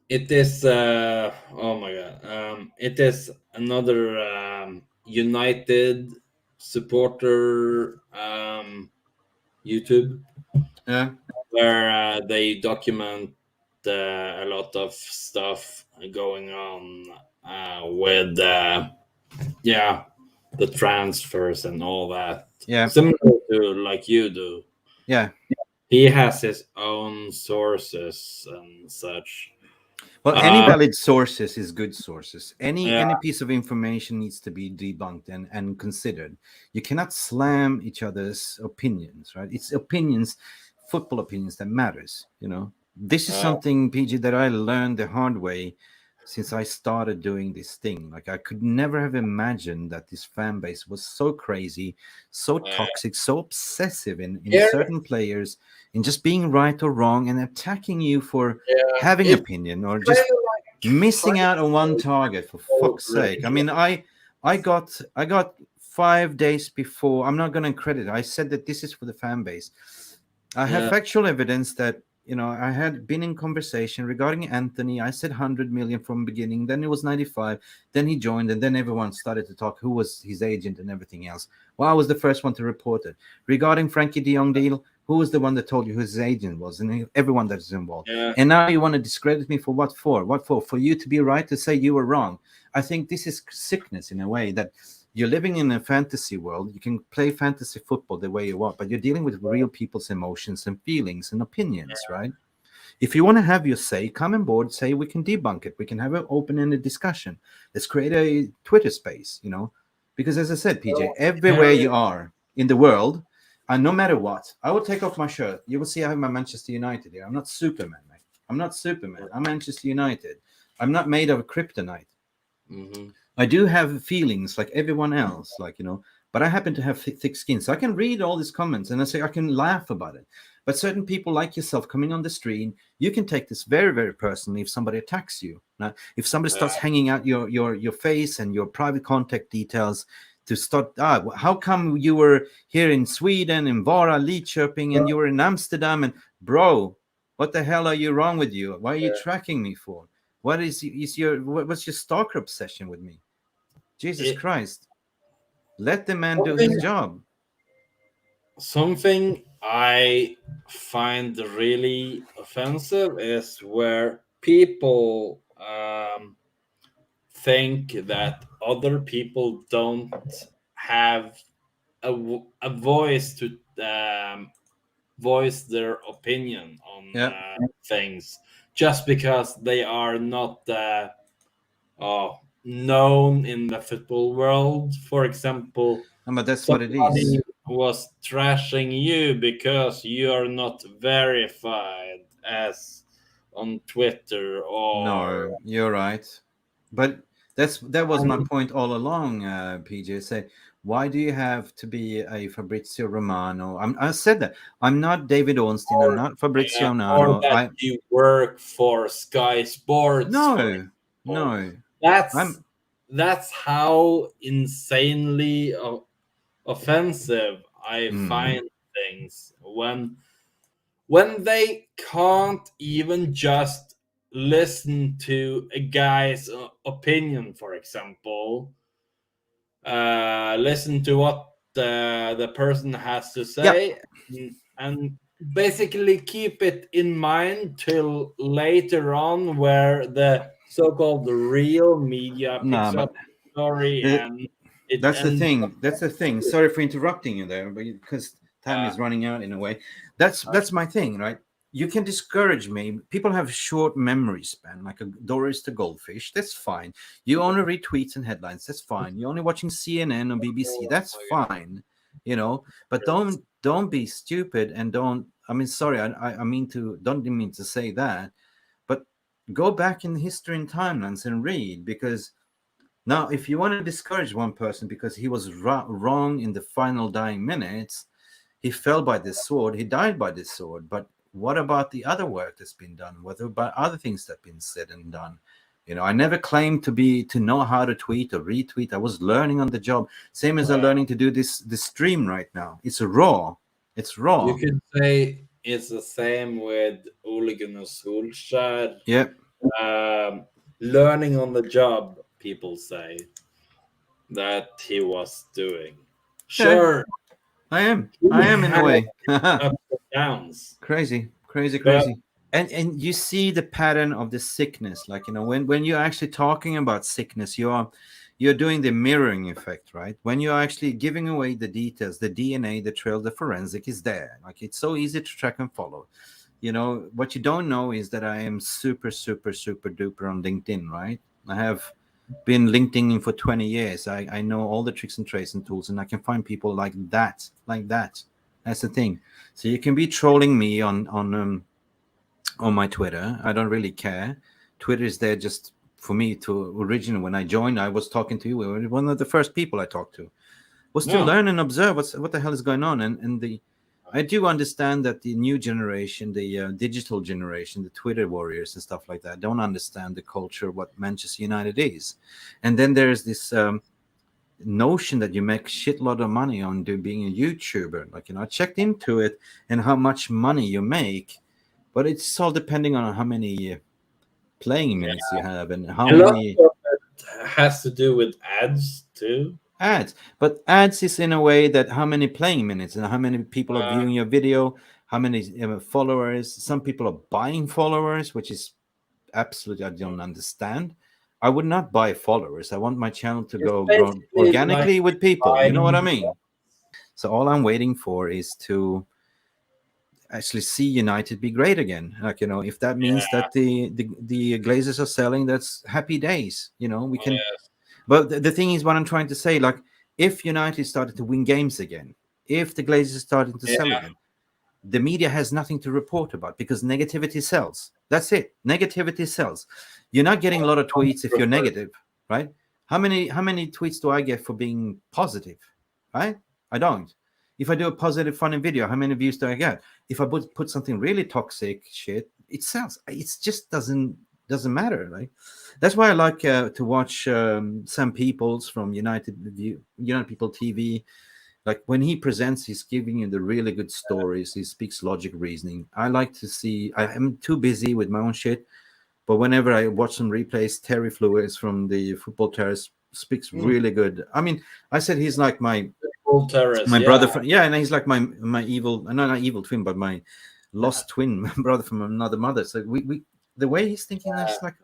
it is oh my god. It is another United supporter YouTube yeah, where they document a lot of stuff going on with yeah, the transfers and all that, yeah, similar to like you do. yeah. He has his own sources and such. Well, any uh valid sources is good sources. yeah, Any piece of information needs to be debunked and considered. You cannot slam each other's opinions, right? It's opinions, football opinions that matters. This is uh, something, PG, that I learned the hard way since I started doing this thing. Like I could never have imagined that this fan base was so crazy, so uh, toxic, so obsessive in here, certain players, in just being right or wrong and attacking you for yeah, having it's opinion or kind just of like missing out on one final target, for fuck's sake. I radio. mean, I got 5 days before. I'm not going to credit. I said that this is for the fan base. I have Yeah, factual evidence that I had been in conversation regarding Anthony. I said 100 million from beginning. Then it was 95. Then he joined, and then everyone started to talk who was his agent and everything else. Well, I was the first one to report it. Regarding Frankie De Jong deal, who was the one that told you who his agent was, and everyone that is involved. yeah, And now you want to discredit me for what for? What for? For you to be right, to say you were wrong. I think this is sickness in a way that you're living in a fantasy world. You can play fantasy football the way you want, but you're dealing with real people's emotions and feelings and opinions, right? If you want to have your say, come on board, say we can debunk it. We can have an open-ended discussion. Let's create a Twitter space. Because as I said, PJ, so everywhere here, you are in the world, and no matter what, I will take off my shirt. You will see I have my Manchester United here. I'm not Superman, mate. I'm not Superman. I'm Manchester United. I'm not made of kryptonite. mhm. I do have feelings like everyone else, but I happen to have thick skin. So I can read all these comments and I can laugh about it. But certain people like yourself coming on the stream, you can take this very, very personally if somebody attacks you. Now, if somebody Uh, starts hanging out your face and your private contact details to start, how come you were here in Sweden, in Vara, Lidköping, and you were in Amsterdam? And bro, what the hell are you wrong with you? Why are you tracking me for? What's your stalker obsession with me? Jesus it, Christ. Let the man do his something job. something I find really offensive is where people think that other people don't have a voice to voice their opinion on Yeah. things just because they are not known in the football world. For example, But that's what it somebody is. was trashing you because you are not verified as on Twitter or No, you're right. But that was my and point all along, PJ. Say, why do you have to be a Fabrizio Romano? I said that. I'm not David Ornstein. I'm or not Fabrizio or Romano. that you work for Sky Sports, for No, example. no. That's I'm that's how insanely offensive I mm, find things when they can't even just listen to a guy's opinion, for example, listen to what the person has to yeah. say, and basically keep it in mind till later on, where the so-called real media Nah, picks up but the story the, and it that's the ends up. thing. That's the thing. Sorry for interrupting you there, but because time Uh, is running out in a way. That's my thing, right? You can discourage me. People have short memory span, like a Doris the goldfish. That's fine. You only read tweets and headlines. That's fine. You're only watching CNN or BBC. oh That's my God. fine. But don't be stupid and don't. I mean, sorry. I mean to don't mean to say that, but go back in history and timelines and read because now, if you want to discourage one person because he was wrong in the final dying minutes, he fell by this sword, he died by this sword. But what about the other work that's been done? What about other things that have been said and done? I never claimed to know how to tweet or retweet. I was learning on the job, same as I'm Uh, learning to do this stream right now. It's raw. It's raw. you could say it's the same with Ole Gunnar Solskjaer. Yeah, Um, Learning on the job, people say that he was doing. yeah. Sure, I am. he I am in a had way. ups and downs, Crazy, crazy, but crazy. And you see the pattern of the sickness, like when you're actually talking about sickness, you're doing the mirroring effect, right? When you're actually giving away the details, the DNA, the trail, the forensic is there. Like it's so easy to track and follow. What you don't know is that I am super, super, super duper on LinkedIn, right? I have been LinkedIn for 20 years. I know all the tricks and trace and tools, and I can find people like that, like that. That's the thing. So you can be trolling me on my Twitter. I don't really care. Twitter is there just for me to originally. When I joined, I was talking to you. We were one of the first people I talked to was to no. learn and observe what the hell is going on. And the I do understand that the new generation, the digital generation, the Twitter warriors and stuff like that, don't understand the culture what Manchester United is. And then there's this notion that you make shitload of money on being a YouTuber. Like I checked into it and how much money you make, but it's all depending on how many playing minutes you have and how A lot many of it has to do with ads too. ads. But ads is in a way that how many playing minutes and how many people are Uh, viewing your video, how many followers. Some people are buying followers, which is absolutely I don't understand. I would not buy followers. I want my channel to it's grow basically like organically with people. You know what I buying. mean? So all I'm waiting for is to actually see United be great again. Like if that means Yeah, that the Glazers are selling, that's happy days. We can. yes, But the thing is, what I'm trying to say, like, if United started to win games again, if the Glazers started to sell yeah. again, the media has nothing to report about because negativity sells. That's it. Negativity sells. You're not getting a lot of tweets if you're negative, right? How many tweets do I get for being positive, right? I don't. If I do a positive, funny video, how many views do I get? If I put something really toxic shit, it sells. It just doesn't matter, right? That's why I like to watch Sam Peoples from United People TV. Like when he presents, he's giving you the really good stories. He speaks logic, reasoning. I like to see. I am too busy with my own shit, but whenever I watch some replays, Terry Flewis from the Football Terrace speaks Hmm. really good. I mean, I said he's like my Full terrace, my brother yeah. from yeah, and he's like my evil, no, not evil twin, but my lost twin, my brother from another mother. So we the way he's thinking, that's like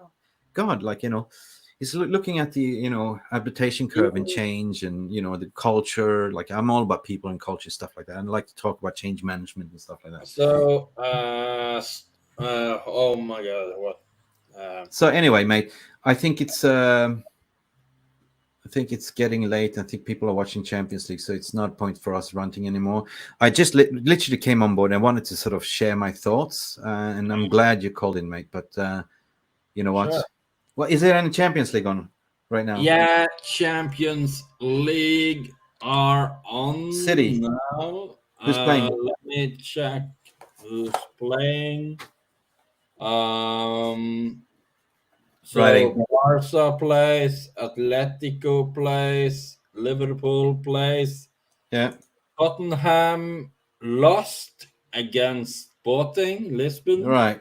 God, like he's looking at the adaptation curve and change, and the culture. Like I'm all about people and culture stuff like that. And I like to talk about change management and stuff like that. So, oh my God, what? So anyway, mate, I think I think it's getting late. I think people are watching Champions League, so it's not point for us ranting anymore. I just literally came on board. I wanted to sort of share my thoughts, and I'm glad you called in, mate. But you know what? Sure. Well, is there any Champions League on right now? Yeah, Champions League are on City, now. who's playing? Let me check who's playing. Um, Writing. so Barca plays, Atletico plays, Liverpool plays, Yeah. Tottenham lost against Sporting Lisbon. Right.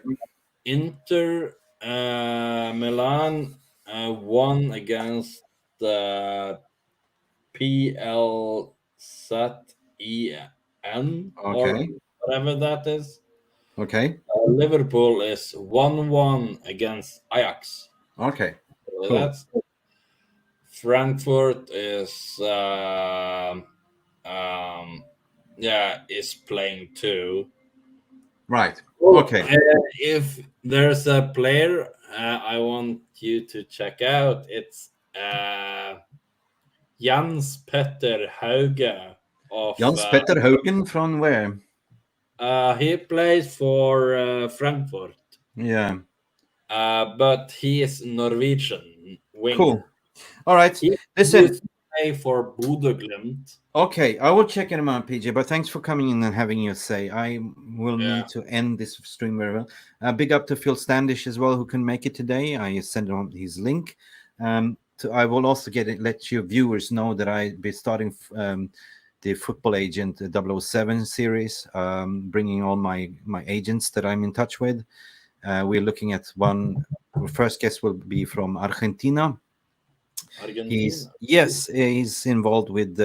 Inter Milan won against PLZEN or Okay. whatever that is. Okay. Liverpool is 1-1 against Ajax. Okay. So Cool. that's Frankfurt is yeah, is playing too. Right. Oh, Okay. if there's a player I want you to check out, it's Jans Petter Hauge of Jans Petter Haugen from where? he plays for Frankfurt, Yeah. but he is Norwegian Cool. winger. All right. He Listen. used to play for Bodø Glimt. Okay, I will check in a moment, PJ. But thanks for coming in and having your say. I will Yeah. need to end this stream very well. Big up to Phil Standish as well, who can make it today. I sent him his link. I will also let your viewers know that I be starting the Football Agent 007 series, bringing all my agents that I'm in touch with. We're looking at one. Our first guest will be from Argentina. Argentina. He's involved with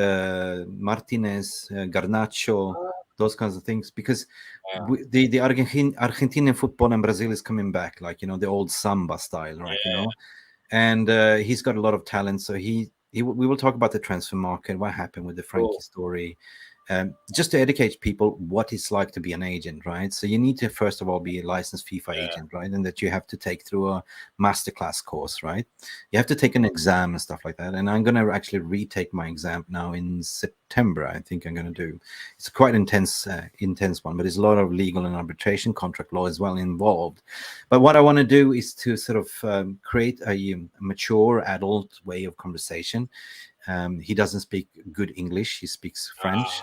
Martinez, Garnacho, those kinds of things because Yeah. the Argentinian football in Brazil is coming back, like the old samba style, right? And he's got a lot of talent. So we will talk about the transfer market, what happened with the Frankie Cool. story, just to educate people what it's like to be an agent, right? So you need to first of all be a licensed FIFA agent, right? And that you have to take through a masterclass course, right? You have to take an exam and stuff like that. And I'm going to actually retake my exam now in September. I think I'm going to do. It's a quite intense one, but there's a lot of legal and arbitration, contract law as well involved. But what I want to do is to sort of create a mature adult way of conversation. He doesn't speak good English. He speaks French,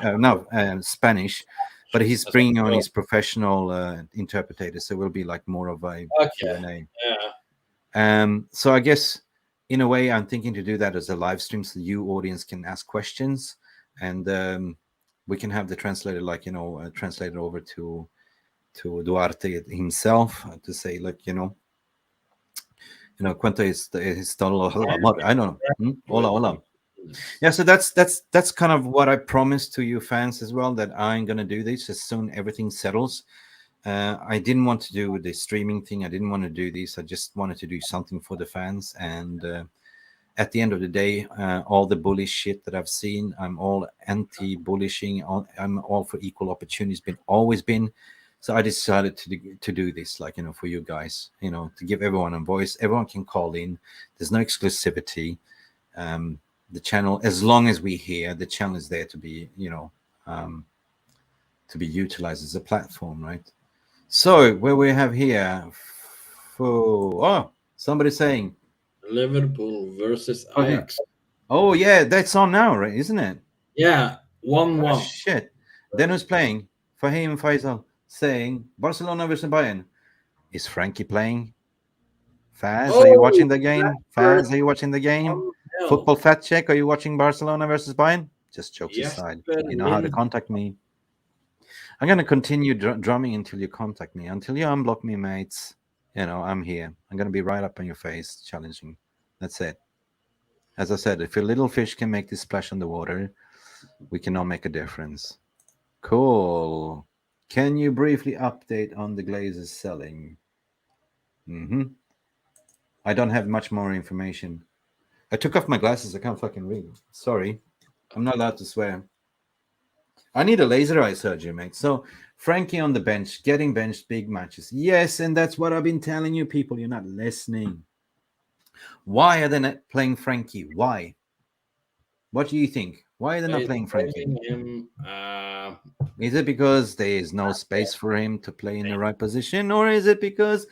Spanish, but he's bringing on his professional interpreter. So it will be like more of a Q&A. Yeah. So I guess in a way, I'm thinking to do that as a live stream, so you audience can ask questions, and we can have the translator, translated over to Duarte himself to say, like, cuánto es todo amor. I don't know. Hola, hola. Yeah, so that's kind of what I promised to you fans as well, that I'm gonna do this as soon everything settles. I didn't want to do the streaming thing. I didn't want to do this. I just wanted to do something for the fans. And at the end of the day, all the bullish shit that I've seen, I'm all anti-bullishing. I'm all for equal opportunities. Always been. So I decided to do this, for you guys, to give everyone a voice. Everyone can call in. There's no exclusivity. The channel, as long as we hear, the channel is there to be, to be utilized as a platform, right? So where we have here, somebody saying Liverpool versus Ajax. Oh yeah, that's on now, right? Isn't it? Yeah, 1-1. Oh, shit. Then who's playing? Fahim Faisal saying Barcelona versus Bayern. Is Frankie playing? Faz, are you watching the game? Faz, are you watching the game? Football Fact Check, are you watching Barcelona versus Bayern? Just jokes aside. You know how to contact me. I'm going to continue drumming until you contact me. Until you unblock me, mates. I'm here. I'm going to be right up on your face, challenging. That's it. As I said, if a little fish can make this splash on the water, we can all make a difference. Cool. Can you briefly update on the Glazers selling? I don't have much more information. I took off my glasses. I can't fucking read. Sorry. I'm not allowed to swear. I need a laser eye surgery, mate. So Frankie on the bench, getting benched, big matches. Yes, and that's what I've been telling you, people. You're not listening. Why are they not playing Frankie? Why? What do you think? Why are they Why not is playing Frankie? playing him? Is it because there is no space for him to play in the right position, or is it because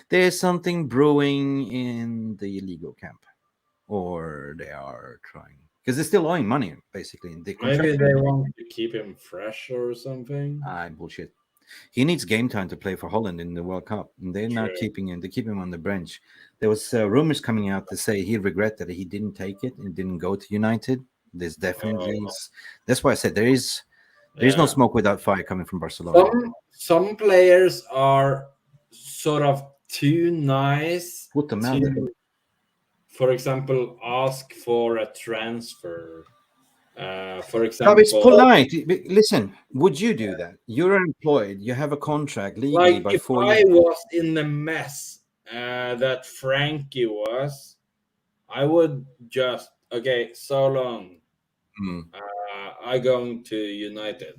there's something brewing in the illegal camp, or they are trying because they're still owing money basically? The Maybe contractor, they want to keep him fresh or something. bullshit. He needs game time to play for Holland in the World Cup, and they're not True. keeping him. They keep him on the bench. There was rumors coming out to say he regretted that he didn't take it and didn't go to United. There's definitely Oh, that's why I said there is no yeah. smoke without fire coming from Barcelona. Some players are sort of too nice Put them out there. to, for example, ask for a transfer. For No, it's example, polite. Listen, would you do that? You're employed. You have a contract legally like by if 4 years. I was in the mess that Frankie was, I would just okay. So long. Hmm. I going to United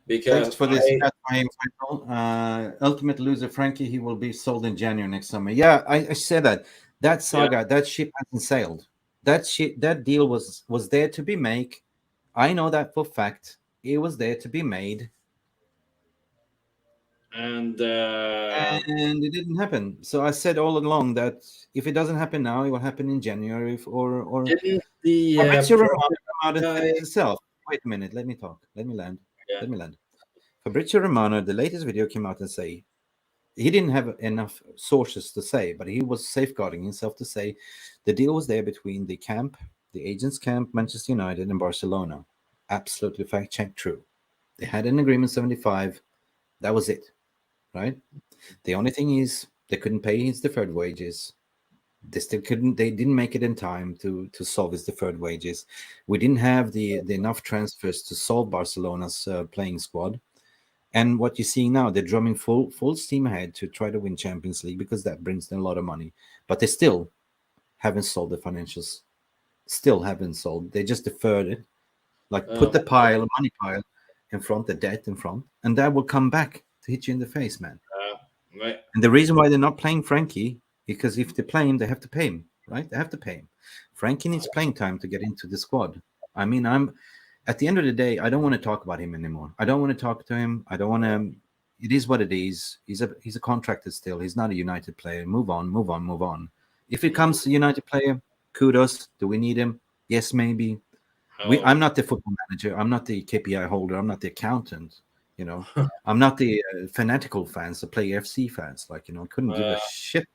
Thanks because for this chat, my Michael. Ultimate loser Frankie, he will be sold in January next summer. Yeah, I said that. That yeah, saga, that ship hasn't sailed. That deal was there to be made. I know that for fact. It was there to be made, and and it didn't happen. So I said all along that if it doesn't happen now, it will happen in January. Or didn't the Fabrizio Romano project come out and said guy? it himself. Wait a minute, let me talk. Let me land. Yeah, Let me land. Fabrizio Romano, the latest video came out and say he didn't have enough sources to say, but he was safeguarding himself to say the deal was there between the camp, the agents camp, Manchester United, and Barcelona. Absolutely fact check true. They had an agreement 75. That was it, right? The only thing is they couldn't pay his deferred wages. They still couldn't. They didn't make it in time to solve his deferred wages. We didn't have the enough transfers to solve Barcelona's playing squad. And what you're seeing now, they're drumming full steam ahead to try to win Champions League because that brings them a lot of money. But they still haven't sold the financials. Still haven't sold. They just deferred it. Like put the money pile in front, the debt in front, and that will come back to hit you in the face, man. right. And the reason why they're not playing Frankie, because if they play him, they have to pay him, right? They have to pay him. Frankie needs playing time to get into the squad. I mean, I'm at the end of the day, I don't want to talk about him anymore. I don't want to talk to him. I don't want to. It is what it is. He's a contractor still. He's not a United player. Move on, move on, move on. If it comes to United player, kudos. Do we need him? Yes, maybe. I'm Oh, not the football manager. I'm not the KPI holder. I'm not the accountant. You know, I'm not the fanatical fans, the play FC fans. Like, I couldn't give a shit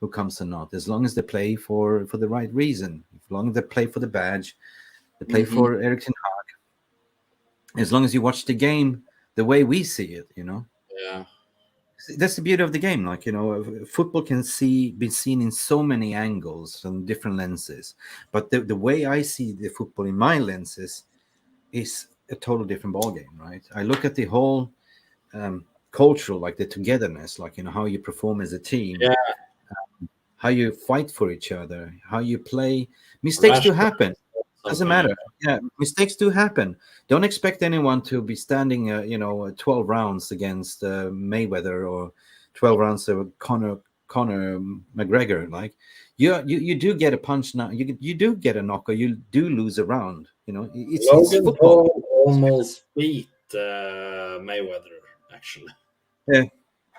who comes or not, as long as they play for the right reason. As long as they play for the badge, they play mhm, for Ericsson. As long as you watch the game the way we see it. yeah, That's the beauty of the game. Like, football can be seen in so many angles and different lenses. But the way I see the football in my lenses is a total different ball game, right? I look at the whole cultural, like the togetherness, like how you perform as a team, yeah. how you fight for each other, how you play. Mistakes do Rashford happen. Doesn't something like matter. Yeah, mistakes do happen. Don't expect anyone to be standing, 12 rounds against Mayweather or 12 rounds of Conor McGregor. Like, you do get a punch now. You do get a knock, or you do lose a round. It's Logan football. Paul almost beat Mayweather, actually. Yeah,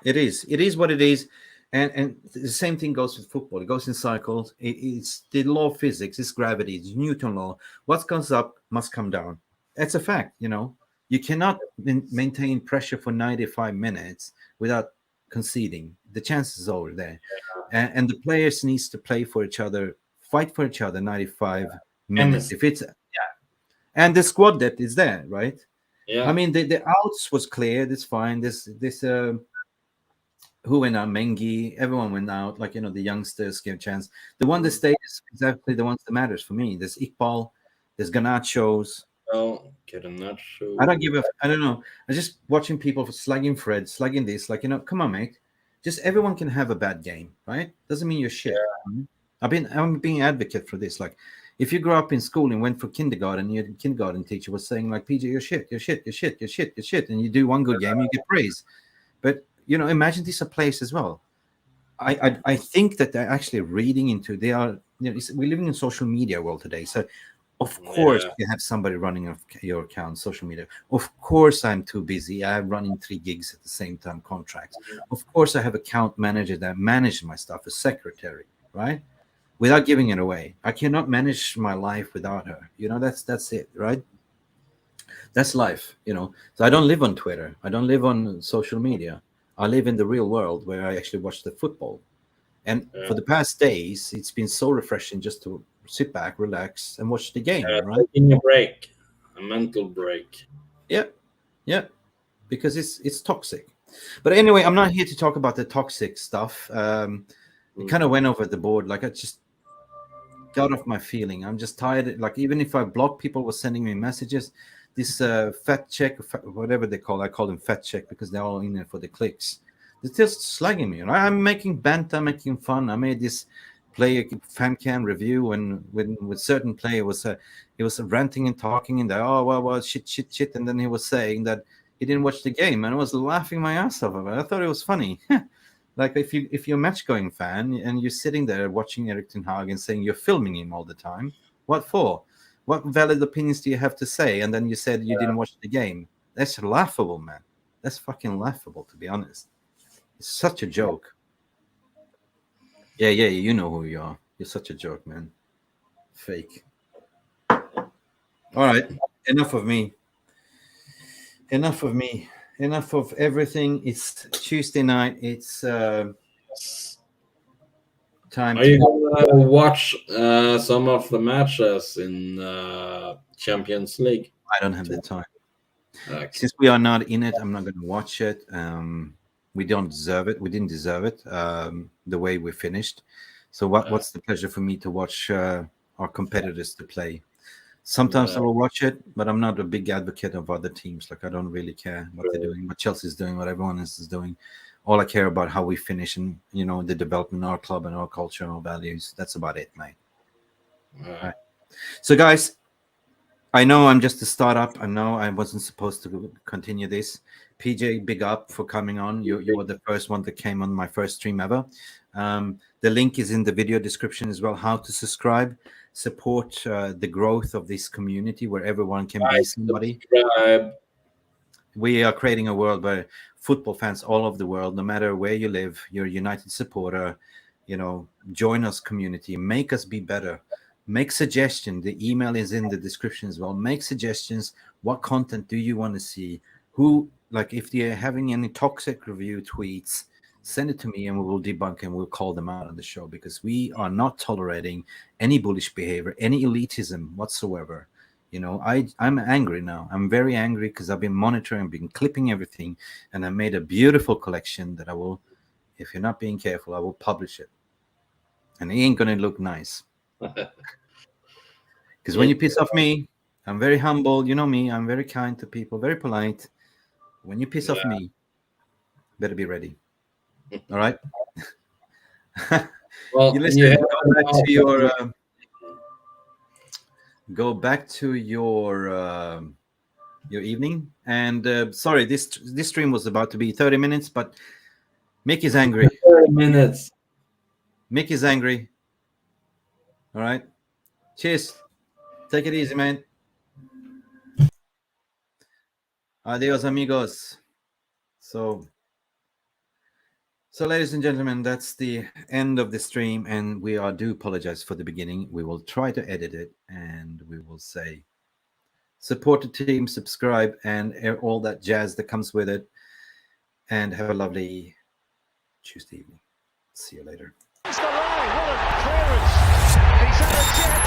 it is. It is what it is. And the same thing goes with football. It goes in cycles. It's the law of physics. It's gravity. It's Newton law. What comes up must come down. That's a fact. You cannot maintain pressure for 95 minutes without conceding. The chances are there. And the players needs to play for each other, fight for each other 95 minutes. Chemistry. If it's and the squad depth is there, right? I Yeah. mean, the outs was clear. That's fine. This who went out? Mengi, everyone went out. Like, the youngsters give a chance. The one that stays is exactly the ones that matters for me. There's Iqbal, there's Garnachos. Well, get a nut I don't shoe. give a. I don't know. I'm just watching people slugging Fred, slugging this. Like, come on, mate. Just everyone can have a bad game, right? Doesn't mean you're shit. Mhm. I'm being advocate for this. Like, if you grew up in school and went for kindergarten, your kindergarten teacher was saying like, PJ, you're shit, you're shit, you're shit, you're shit, and you do one good game, you get praise. But imagine these are players as well. I think that they're actually reading into. They are. We're living in social media world today, so of course Yeah. you have somebody running your account, social media. Of course I'm too busy. I'm running 3 gigs at the same time, contracts. Of course I have account manager that manages my stuff, a secretary, right? Without giving it away. I cannot manage my life without her. That's it, right? That's life. So I don't live on Twitter. I don't live on social media. I live in the real world where I actually watch the football. And Yeah. for the past days, it's been so refreshing just to sit back, relax, and watch the game, right? Taking a break, a mental break. Yeah, yeah, because it's toxic. But anyway, I'm not here to talk about the toxic stuff. It kind of went over the board. Like I just got off my feeling. I'm just tired. Like even if I block people were sending me messages, this fat check, whatever they call, I call them fat check because they're all in there for the clicks. They're just slugging me. Right? I'm making banter, making fun. I made this player fan cam review and with certain player he was ranting and talking and well shit, and then he was saying that he didn't watch the game, and I was laughing my ass off of it. I thought it was funny. Like if you're a match going fan and you're sitting there watching Erik ten Hag and saying you're filming him all the time, what for? What valid opinions do you have to say? And then you said you didn't watch the game. That's laughable, man. That's fucking laughable, to be honest. It's such a joke. Yeah, you know who you are. You're such a joke, man. Fake. All right, enough of me. Enough of me. Enough of everything. It's Tuesday night. It's time Are you gonna watch some of the matches in Champions League? I don't have the time. Okay. Since we are not in it, I'm not going to watch it. We don't deserve it. We didn't deserve it the way we finished. So what's the pleasure for me to watch our competitors to play? Sometimes I will watch it, but I'm not a big advocate of other teams. Like I don't really care what they're doing, what Chelsea's doing, what everyone else is doing. All I care about how we finish and the development of our club and our culture and our values. That's about it, mate. All right. So guys, I know I'm just a startup. I know I wasn't supposed to continue this. PJ, big up for coming on. You were the first one that came on my first stream ever. The link is in the video description as well. How to subscribe, support the growth of this community where everyone can be somebody. We are creating a world where football fans all over the world, no matter where you live, you're a United supporter. Join us, community. Make us be better. Make suggestions. The email is in the description as well. Make suggestions. What content do you want to see? If you're having any toxic review tweets, send it to me and we will debunk and we'll call them out on the show, because we are not tolerating any bullish behavior, any elitism whatsoever. I'm angry now. I'm very angry because I've been monitoring, been clipping everything, and I made a beautiful collection that I will, if you're not being careful, I will publish it. And it ain't going to look nice. Because when you piss off me, I'm very humble. You know me. I'm very kind to people, very polite. When you piss off me, better be ready. All right? Well, go back to your evening. And sorry, this stream was about to be 30 minutes, but Mick is angry. 30 minutes. Mick is angry. All right. Cheers. Take it easy, man. Adios, amigos. So, ladies and gentlemen, that's the end of the stream, and we do apologize for the beginning. We will try to edit it, and we will say support the team, subscribe, and all that jazz that comes with it. And have a lovely Tuesday evening. See you later. What a clearance. He's had a chance.